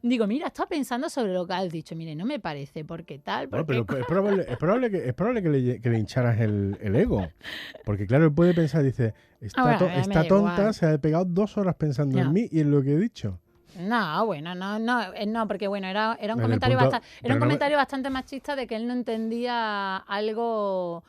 digo, mira, estaba pensando sobre lo que has dicho, mire, no me parece, porque tal,
Bueno,
porque...
pero es probable que le hincharas el ego. Porque claro, él puede pensar, dice,
Bueno, a mí me
esta
da
tonta
igual.
se ha pegado 2 horas pensando
Ya.
en mí y en lo que he dicho.
No, bueno, no, porque bueno, era un
En el
comentario
punto-
era
pero
un
no me-
comentario bastante machista de que él no entendía algo,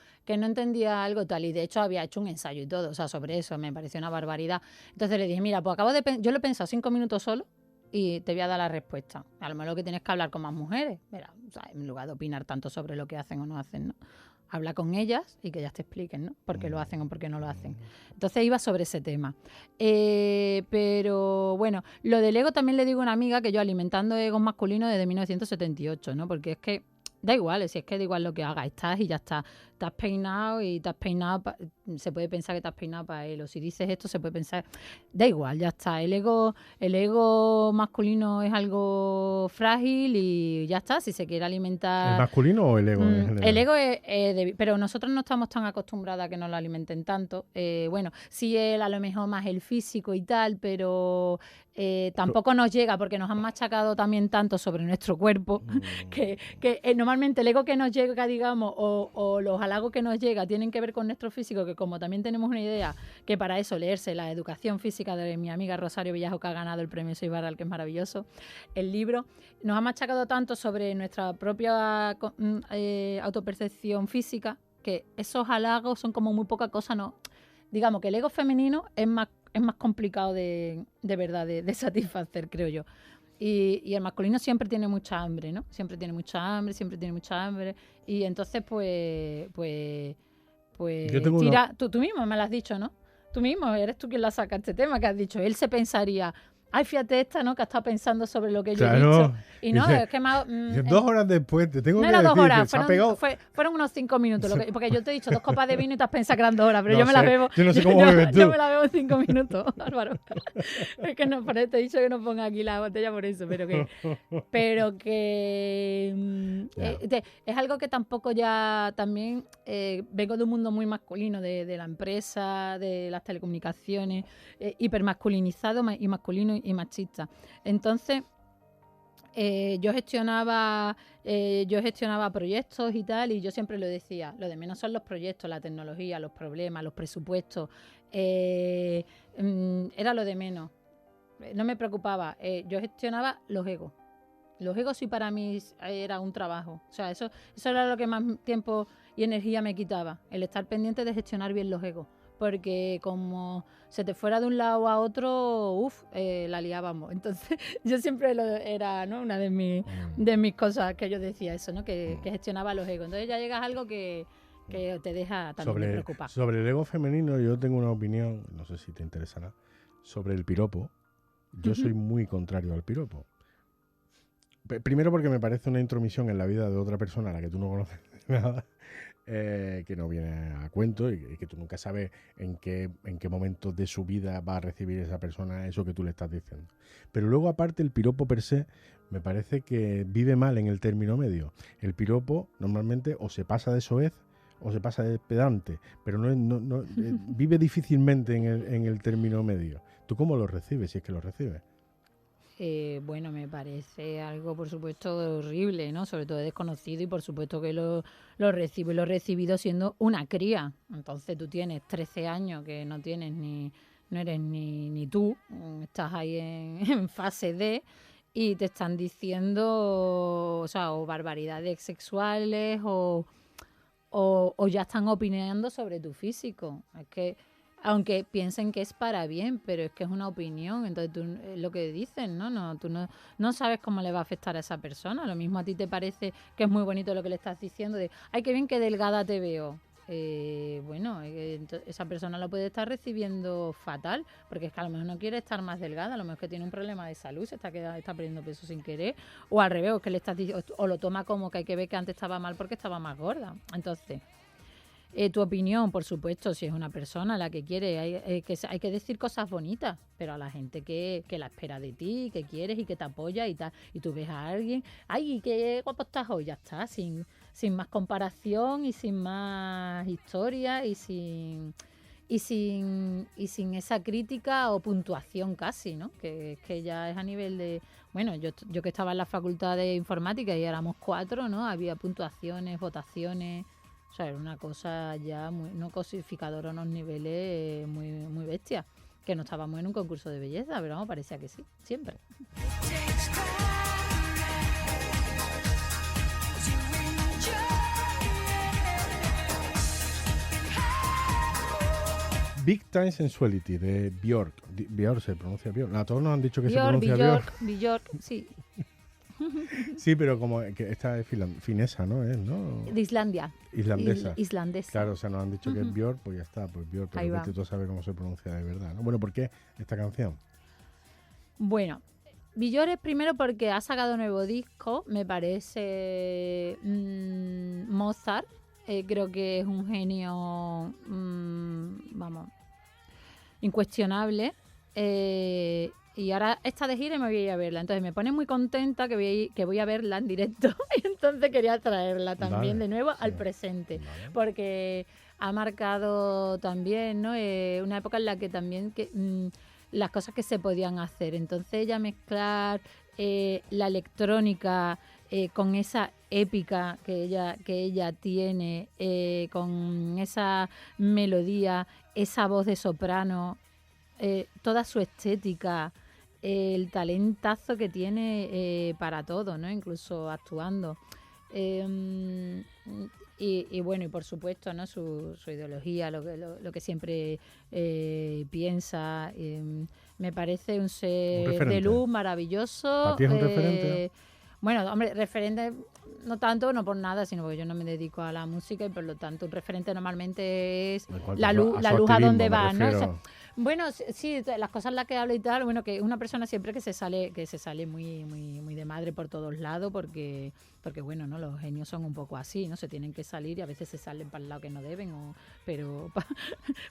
tal, y de hecho había hecho un ensayo y todo, o sea, sobre eso, me pareció una barbaridad. Entonces le dije, mira, pues yo lo he pensado 5 minutos solo y te voy a dar la respuesta. A lo mejor lo que tienes que hablar con más mujeres, mira, o sea, en lugar de opinar tanto sobre lo que hacen o no hacen, ¿no? Habla con ellas y que ellas te expliquen, ¿no? Por qué lo hacen o por qué no lo hacen. Entonces iba sobre ese tema. Pero bueno, lo del ego también le digo a una amiga que yo alimentando egos masculinos desde 1978, ¿no? Porque es que da igual, si es que da igual lo que hagas, estás y ya está. Te has peinado y te has peinado, se puede pensar que te has peinado para él, o si dices esto se puede pensar, da igual, ya está. El ego masculino es algo frágil y ya está, si se quiere
¿El
alimentar...
masculino o el ego en general?
El ego pero nosotros no estamos tan acostumbrados a que nos lo alimenten tanto. Bueno, sí a lo mejor más el físico y tal, pero tampoco nos llega porque nos han machacado también tanto sobre nuestro cuerpo que normalmente el ego que nos llega, digamos, o los halagos que nos llega tienen que ver con nuestro físico, que como también tenemos una idea que para eso leerse la educación física de mi amiga Rosario Villajo, que ha ganado el premio Soy Barral, que es maravilloso, el libro, nos ha machacado tanto sobre nuestra propia autopercepción física que esos halagos son como muy poca cosa, ¿no? Digamos que el ego femenino es más complicado de verdad de satisfacer, creo yo. Y el masculino siempre tiene mucha hambre, ¿no? Siempre tiene mucha hambre. Y entonces, pues
Yo tengo
tira... Tú mismo me lo has dicho, ¿no? Tú mismo, eres tú quien la saca este tema, que has dicho. Él se pensaría, ay, fíjate esta, ¿no? Que ha estado pensando sobre lo que yo he
Claro.
dicho. Y no,
Dice,
es que más...
Dice, 2 horas después te tengo
no
que
era
decir
2 horas,
que se ha pegado...
fueron unos 5 minutos. Porque yo te he dicho 2 copas de vino y te has pensado que eran 2 horas, pero
No
yo me la
sé,
bebo.
yo no sé cómo bebes tú.
Yo me la bebo en 5 minutos, Álvaro. Es que no, por eso te he dicho que no ponga aquí la botella por eso, pero que es algo que tampoco ya también vengo de un mundo muy masculino, de la empresa, de las telecomunicaciones, hipermasculinizado y masculino y machista. Entonces, yo gestionaba proyectos y tal, y yo siempre lo decía, lo de menos son los proyectos, la tecnología, los problemas, los presupuestos, era lo de menos, no me preocupaba, yo gestionaba los egos. Los egos sí para mí era un trabajo, o sea, eso era lo que más tiempo y energía me quitaba, el estar pendiente de gestionar bien los egos. Porque como se te fuera de un lado a otro, la liábamos. Entonces, yo siempre era, ¿no? Una de mis cosas que yo decía eso, ¿no? Que gestionaba los egos. Entonces ya llegas a algo que te deja también preocupado.
Sobre el ego femenino, yo tengo una opinión, no sé si te interesará, sobre el piropo. Yo soy muy contrario al piropo. Primero porque me parece una intromisión en la vida de otra persona a la que tú no conoces nada. Que no viene a cuento y que tú nunca sabes en qué momento de su vida va a recibir esa persona eso que tú le estás diciendo. Pero luego, aparte, el piropo per se me parece que vive mal en el término medio. El piropo normalmente o se pasa de soez o se pasa de pedante, pero no vive difícilmente en el término medio. ¿Tú cómo lo recibes, si es que lo recibes?
Bueno, me parece algo, por supuesto, horrible, ¿no? Sobre todo desconocido, y por supuesto que lo recibo y lo he recibido siendo una cría. Entonces tú tienes 13 años que no tienes ni no eres ni tú, estás ahí en fase D y te están diciendo, o sea, o barbaridades sexuales o ya están opinando sobre tu físico. Es que, aunque piensen que es para bien, pero es que es una opinión, entonces tú, lo que dicen, tú no sabes cómo le va a afectar a esa persona. Lo mismo a ti te parece que es muy bonito lo que le estás diciendo de, ay, qué bien, qué delgada te veo. Esa persona lo puede estar recibiendo fatal, porque es que a lo mejor no quiere estar más delgada, a lo mejor es que tiene un problema de salud, está perdiendo peso sin querer, o al revés, o que le estás diciendo, o lo toma como que hay que ver que antes estaba mal porque estaba más gorda. Entonces, tu opinión, por supuesto, si es una persona la que quiere, hay que decir cosas bonitas, pero a la gente que la espera de ti, que quieres y que te apoya y tal, y tú ves a alguien, ay, qué guapo estás hoy, ya está, sin más comparación y sin más historia y sin esa crítica o puntuación casi, ¿no? Que ya es a nivel de... Bueno, yo que estaba en la facultad de informática y éramos 4, ¿no? Había puntuaciones, votaciones... O sea, era una cosa ya muy no cosificadora a unos niveles muy, muy bestias. Que no estábamos en un concurso de belleza, pero vamos, parecía que sí, siempre.
Big Time Sensuality de Björk. Björk se pronuncia Björk. A todos nos han dicho que se pronuncia Björk.
Björk, sí.
Sí, pero como que esta es finesa, ¿no? ¿no?
De Islandia.
Islandesa.
Islandesa.
Claro, o sea, nos han dicho que es Björk, pues ya está, pues Björk, pero vete tú a saber cómo se pronuncia de verdad, ¿no? Bueno, ¿por qué esta canción?
Bueno, Björk es primero porque ha sacado un nuevo disco, me parece Mozart. Creo que es un genio, incuestionable. Y ahora está de gira y me voy a ir a verla. Entonces me pone muy contenta que voy a verla en directo. Y entonces quería traerla también de nuevo al presente. Porque ha marcado también, ¿no? Una época en la que también las cosas que se podían hacer. Entonces ella mezclar la electrónica con esa épica que ella tiene, con esa melodía, esa voz de soprano, toda su estética, el talentazo que tiene para todo, ¿no? Incluso actuando. Y bueno, y por supuesto, ¿no? Su ideología, lo que siempre piensa. Me parece un ser de luz maravilloso.
¿Para ti es un referente?
Bueno, hombre, referente no tanto, no por nada, sino porque yo no me dedico a la música y por lo tanto un referente normalmente es la luz a donde va, ¿no? O sea, bueno, sí, las cosas en las que habla y tal, bueno, que es una persona siempre que se sale muy, muy, muy de madre por todos lados, porque bueno, ¿no? Los genios son un poco así, ¿no? Se tienen que salir y a veces se salen para el lado que no deben, pero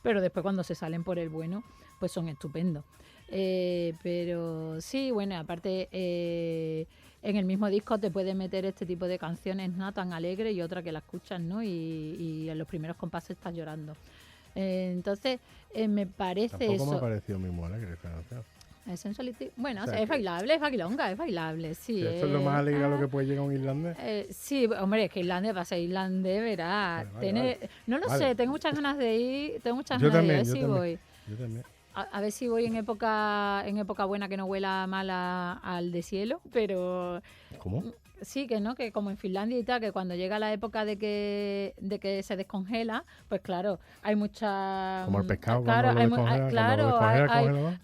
después cuando se salen por el bueno, pues son estupendos. Pero sí, bueno, aparte en el mismo disco te puede meter este tipo de canciones no tan alegres y otra que la escuchas, ¿no? Y en los primeros compases estás llorando. Entonces, me parece
tampoco
eso.
Me ha parecido muy alegre esta canción.
Sensuality. Bueno,
o sea,
es bailable, es bailonga, es bailable, sí.
¿Esto es lo más alegre a lo que puede llegar un irlandés?
Sí, hombre, es que Islandia, para ser irlandés, verás. No lo sé, tengo muchas ganas de ir, voy.
Yo también.
A ver si voy en época buena que no huela mal al deshielo, pero...
¿Cómo?
Sí, que no, que como en Finlandia y tal, que cuando llega la época de que se descongela, pues claro, hay mucha...
Como el pescado,
claro,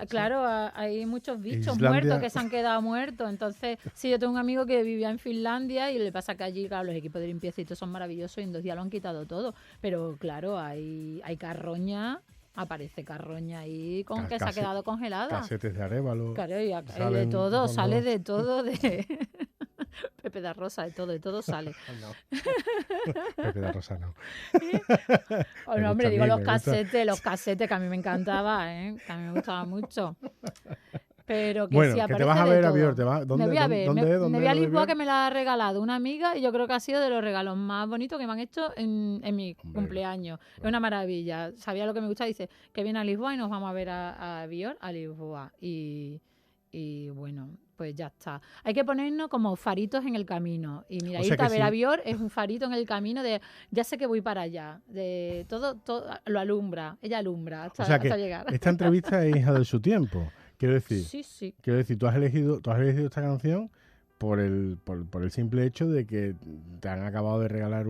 claro,
hay muchos bichos
Islandia...
muertos que se han quedado muertos. Entonces, sí, yo tengo un amigo que vivía en Finlandia y le pasa que allí, claro, los equipos de limpieza y todo son maravillosos y en 2 días lo han quitado todo. Pero claro, hay carroña... Aparece carroña ahí con que se ha quedado congelada.
Casetes de arévalo.
Claro, y de todo, sale de todo, de Pepe da Rosa, de todo sale.
No. Pepe da Rosa no.
Bueno, hombre, digo los casetes que a mí me encantaba, que a mí me gustaba mucho. Pero que
bueno,
sí,
que te vas a ver a Björk,
¿dónde? Me voy a ver, me voy a Lisboa, que me la ha regalado una amiga y yo creo que ha sido de los regalos más bonitos que me han hecho en mi cumpleaños. Es una maravilla. Sabía lo que me gusta, dice que viene a Lisboa y nos vamos a ver a Björk a Lisboa. Y Y bueno, pues ya está. Hay que ponernos como faritos en el camino. Y mira,
O sea
irte a
que
ver a
sí.
Bior es un farito en el camino de ya sé que voy para allá. De todo lo alumbra, ella alumbra hasta,
O sea que
hasta llegar.
esta entrevista es hija de su tiempo. Quiero decir,
Sí.
tú has elegido esta canción por el simple hecho de que te han acabado de regalar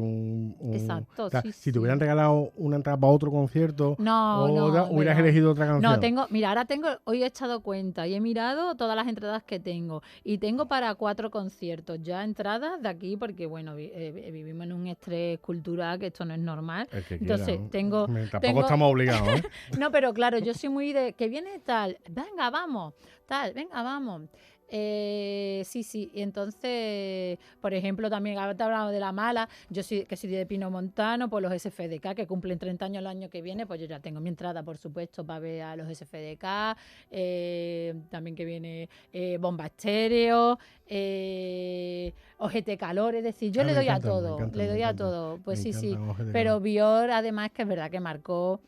Exacto,
o sea,
sí,
si te
sí.
hubieran regalado una entrada para otro concierto,
No,
hubieras
pero-
elegido otra canción.
No, mira, hoy he echado cuenta y he mirado todas las entradas que tengo. Y tengo para 4 conciertos ya entradas de aquí, porque bueno, vivimos en un estrés cultural que esto no es normal.
El que
Entonces,
quiera.
tengo...
Tampoco estamos obligados, ¿eh?
No, pero claro, yo soy muy de que viene tal, venga, vamos, venga, vamos. Sí, y entonces, por ejemplo, también ahora te he hablado de La Mala, yo soy de Pino Montano, por los SFDK, que cumplen 30 años el año que viene, pues yo ya tengo mi entrada, por supuesto, para ver a los SFDK, también que viene Bomba Estéreo, OGT Calor, es decir, yo
Ah,
le
me
doy
encantan,
a
me
todo,
encantan,
le
me
doy a
encantan.
todo, pues
Me
sí,
encantan OGT
pero
Calor.
Bior además que es verdad que marcó...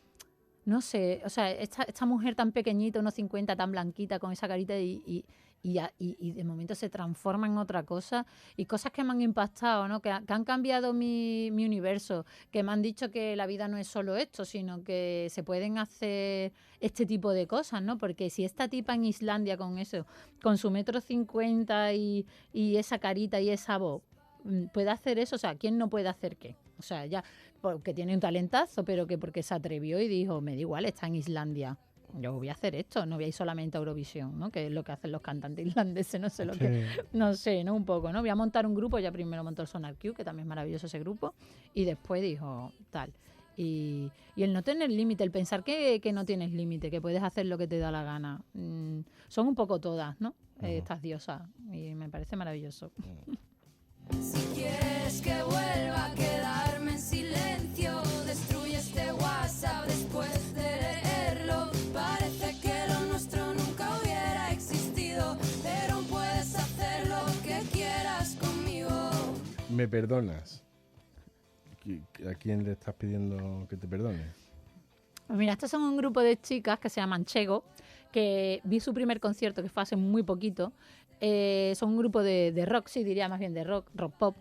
No sé, o sea, esta mujer tan pequeñita, unos 50, tan blanquita, con esa carita y de momento se transforma en otra cosa y cosas que me han impactado, ¿no? Que han cambiado mi universo, que me han dicho que la vida no es solo esto, sino que se pueden hacer este tipo de cosas, ¿no? Porque si esta tipa en Islandia con eso, con su 1,50 m y esa carita y esa voz, puede hacer eso, o sea, ¿quién no puede hacer qué? O sea, ya, porque tiene un talentazo, pero que porque se atrevió y dijo, me da igual, está en Islandia. Yo voy a hacer esto, no voy a ir solamente a Eurovisión, ¿no? Que es lo que hacen los cantantes irlandeses, no sé lo que... No sé, ¿no? Un poco, ¿no? Voy a montar un grupo, ya primero montó el Sonar Q, que también es maravilloso ese grupo, y después dijo tal. Y el no tener límite, el pensar que no tienes límite, que puedes hacer lo que te da la gana. Son un poco todas, ¿no? Estas diosas, y me parece maravilloso.
Si quieres que vuelva a quedarme en silencio, destruye este WhatsApp después de leerlo. Parece que lo nuestro nunca hubiera existido, pero puedes hacer lo que quieras conmigo.
¿Me perdonas? ¿A quién le estás pidiendo que te perdone?
Pues mira, estos son un grupo de chicas que se llaman Chego, que vi su primer concierto, que fue hace muy poquito. Son un grupo de rock, sí, diría más bien de rock pop,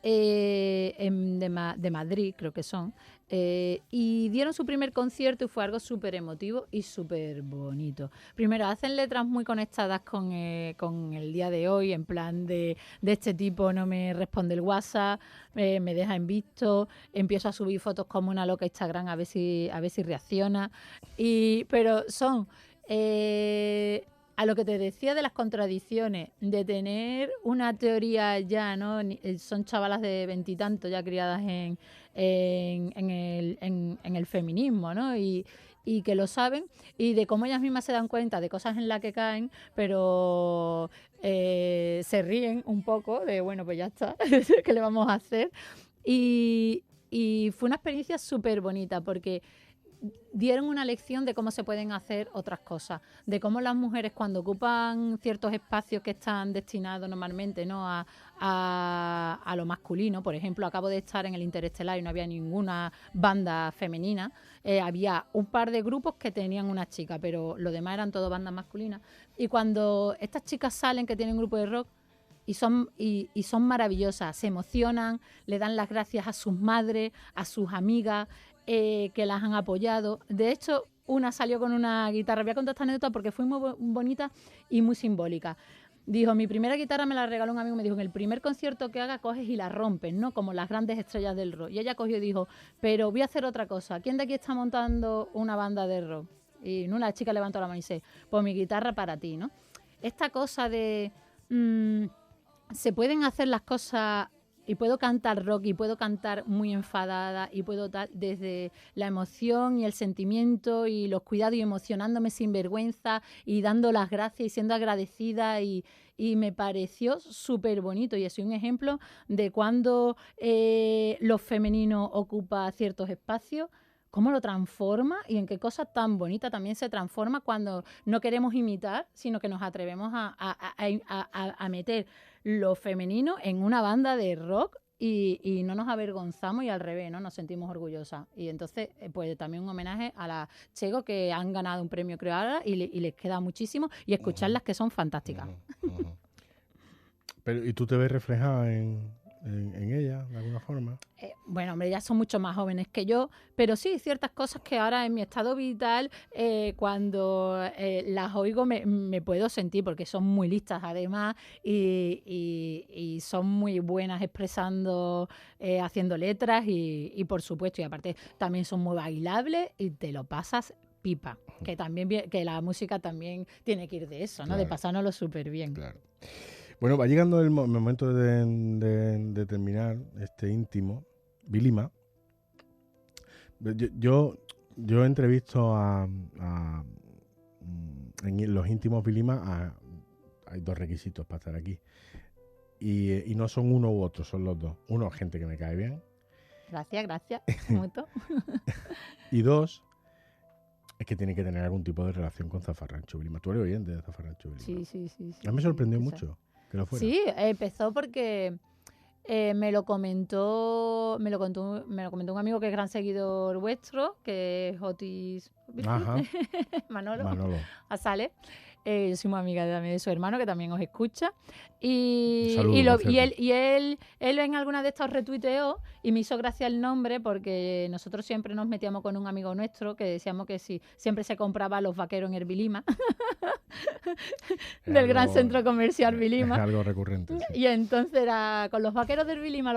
de Madrid, creo que son. Y dieron su primer concierto y fue algo súper emotivo y súper bonito. Primero, hacen letras muy conectadas con el día de hoy, en plan de este tipo no me responde el WhatsApp, me deja en visto, empiezo a subir fotos como una loca a Instagram a ver si reacciona. Pero son... a lo que te decía de las contradicciones, de tener una teoría ya, ¿no? Son chavalas de 20 y tantos ya criadas en el feminismo, ¿no? Y que lo saben, y de cómo ellas mismas se dan cuenta de cosas en las que caen, pero se ríen un poco de, bueno, pues ya está, ¿qué le vamos a hacer? Y fue una experiencia súper bonita, porque dieron una lección de cómo se pueden hacer otras cosas, de cómo las mujeres cuando ocupan ciertos espacios que están destinados normalmente, ¿no? a lo masculino. Por ejemplo, acabo de estar en el Interestelar y no había ninguna banda femenina, había un par de grupos que tenían una chica, pero lo demás eran todo bandas masculinas. Y cuando estas chicas salen, que tienen un grupo de rock, y son maravillosas, se emocionan, le dan las gracias a sus madres, a sus amigas, que las han apoyado. De hecho, una salió con una guitarra. Voy a contar esta anécdota porque fue muy bonita y muy simbólica. Dijo, mi primera guitarra me la regaló un amigo, me dijo, en el primer concierto que haga coges y la rompes, ¿no? Como las grandes estrellas del rock. Y ella cogió y dijo, pero voy a hacer otra cosa. ¿Quién de aquí está montando una banda de rock? Y no, la chica levantó la mano y dice, pues mi guitarra para ti, ¿no? Esta cosa de... se pueden hacer las cosas... Y puedo cantar rock y puedo cantar muy enfadada y puedo desde la emoción y el sentimiento y los cuidados y emocionándome sin vergüenza y dando las gracias y siendo agradecida y me pareció súper bonito y es un ejemplo de cuando lo femenino ocupa ciertos espacios, cómo lo transforma y en qué cosa tan bonita también se transforma cuando no queremos imitar, sino que nos atrevemos a meter lo femenino en una banda de rock y no nos avergonzamos y al revés, ¿no? Nos sentimos orgullosas. Y entonces, pues también un homenaje a las Chego que han ganado un premio Creo ahora y les queda muchísimo y escucharlas que son fantásticas.
Pero, ¿y tú te ves reflejada en ella, de alguna forma?
Bueno, hombre, ya son mucho más jóvenes que yo, pero sí, ciertas cosas que ahora en mi estado vital, cuando las oigo me puedo sentir, porque son muy listas además y son muy buenas expresando, haciendo letras y por supuesto, y aparte también son muy bailables y te lo pasas pipa, que también que la música también tiene que ir de eso, ¿no?
Claro.
De pasárnoslo súper bien.
Claro. Bueno, va llegando el momento de terminar este íntimo. Vilima. Yo entrevisto en los íntimos Vilima hay 2 requisitos para estar aquí. Y no son uno u otro, son los 2. Uno, gente que me cae bien.
Gracias. Mucho.
Y 2, es que tiene que tener algún tipo de relación con Zafarrancho Vilima. Tú eres oyente de Zafarrancho Vilima.
Sí.
A mí me sorprendió
sí,
mucho que lo fuera.
Sí, empezó porque me lo comentó un amigo que es gran seguidor vuestro, que es Otis
Ajá.
Manolo.
Manolo.
Yo soy muy amiga también de su hermano, que también os escucha. Y
Saludos,
él en alguna de estos retuiteó y me hizo gracia el nombre, porque nosotros siempre nos metíamos con un amigo nuestro que decíamos que sí, siempre se compraba los vaqueros en el Vilima, del gran centro comercial Vilima.
Es algo recurrente. Sí.
Y entonces era con los vaqueros del Vilima.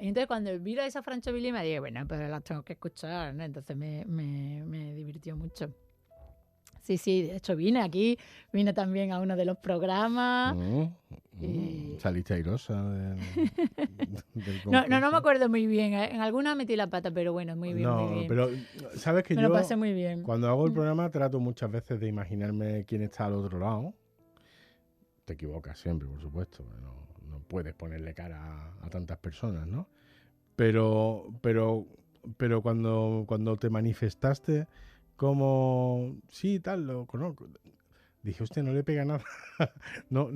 Y entonces cuando vi esa Francho Vilima dije, bueno, pues las tengo que escuchar, ¿no? Entonces me divirtió mucho. Sí, de hecho vine también a uno de los programas.
Saliste airosa del
No me acuerdo muy bien, en alguna metí la pata, pero bueno, muy bien, muy bien.
Pero sabes que
me
yo
lo pasé muy bien.
Cuando hago el programa trato muchas veces de imaginarme quién está al otro lado. Te equivocas siempre, por supuesto, no puedes ponerle cara a tantas personas, ¿no? Pero cuando te manifestaste como, sí, tal, lo conozco, dije, hostia, no le pega nada. no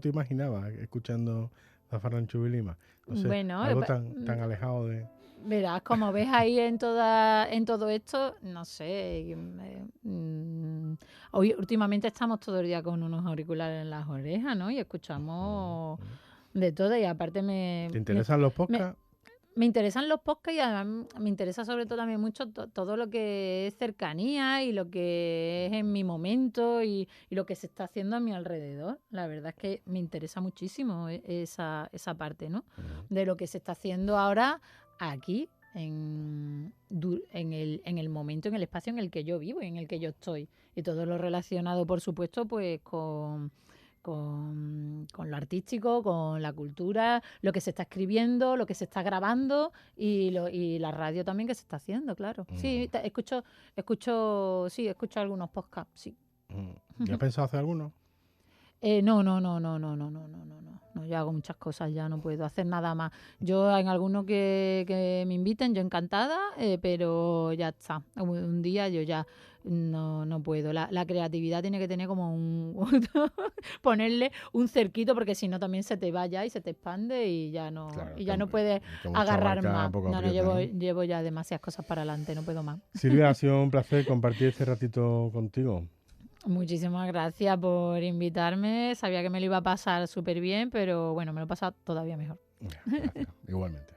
te imaginaba escuchando Zafarrancho Vilima. No sé,
bueno,
algo tan alejado de...
Verás, como ves ahí en todo esto, no sé. Hoy últimamente estamos todo el día con unos auriculares en las orejas, ¿no? Y escuchamos de todo. Y aparte
¿Te interesan los podcasts?
Me interesan los podcasts y además me interesa sobre todo también mucho todo lo que es cercanía y lo que es en mi momento y lo que se está haciendo a mi alrededor. La verdad es que me interesa muchísimo esa parte, ¿no? De lo que se está haciendo ahora aquí, en el momento, en el espacio en el que yo vivo y en el que yo estoy. Y todo lo relacionado, por supuesto, pues con lo artístico, con la cultura, lo que se está escribiendo, lo que se está grabando y la radio también que se está haciendo, claro. Sí, escucho algunos podcasts, sí.
¿Ya has pensado hacer alguno?
No, yo hago muchas cosas, ya no puedo hacer nada más. Yo en alguno que me inviten, yo encantada, pero ya está. Un día yo ya no puedo. La creatividad tiene que tener como ponerle un cerquito, porque si no también se te va ya y se te expande y ya no,
claro,
no puedes agarrar más. Llevo ya demasiadas cosas para adelante, no puedo más.
Silvia, ha sido un placer compartir este ratito contigo.
Muchísimas gracias por invitarme. Sabía que me lo iba a pasar súper bien, pero bueno, me lo he pasado todavía mejor.
Gracias. Igualmente.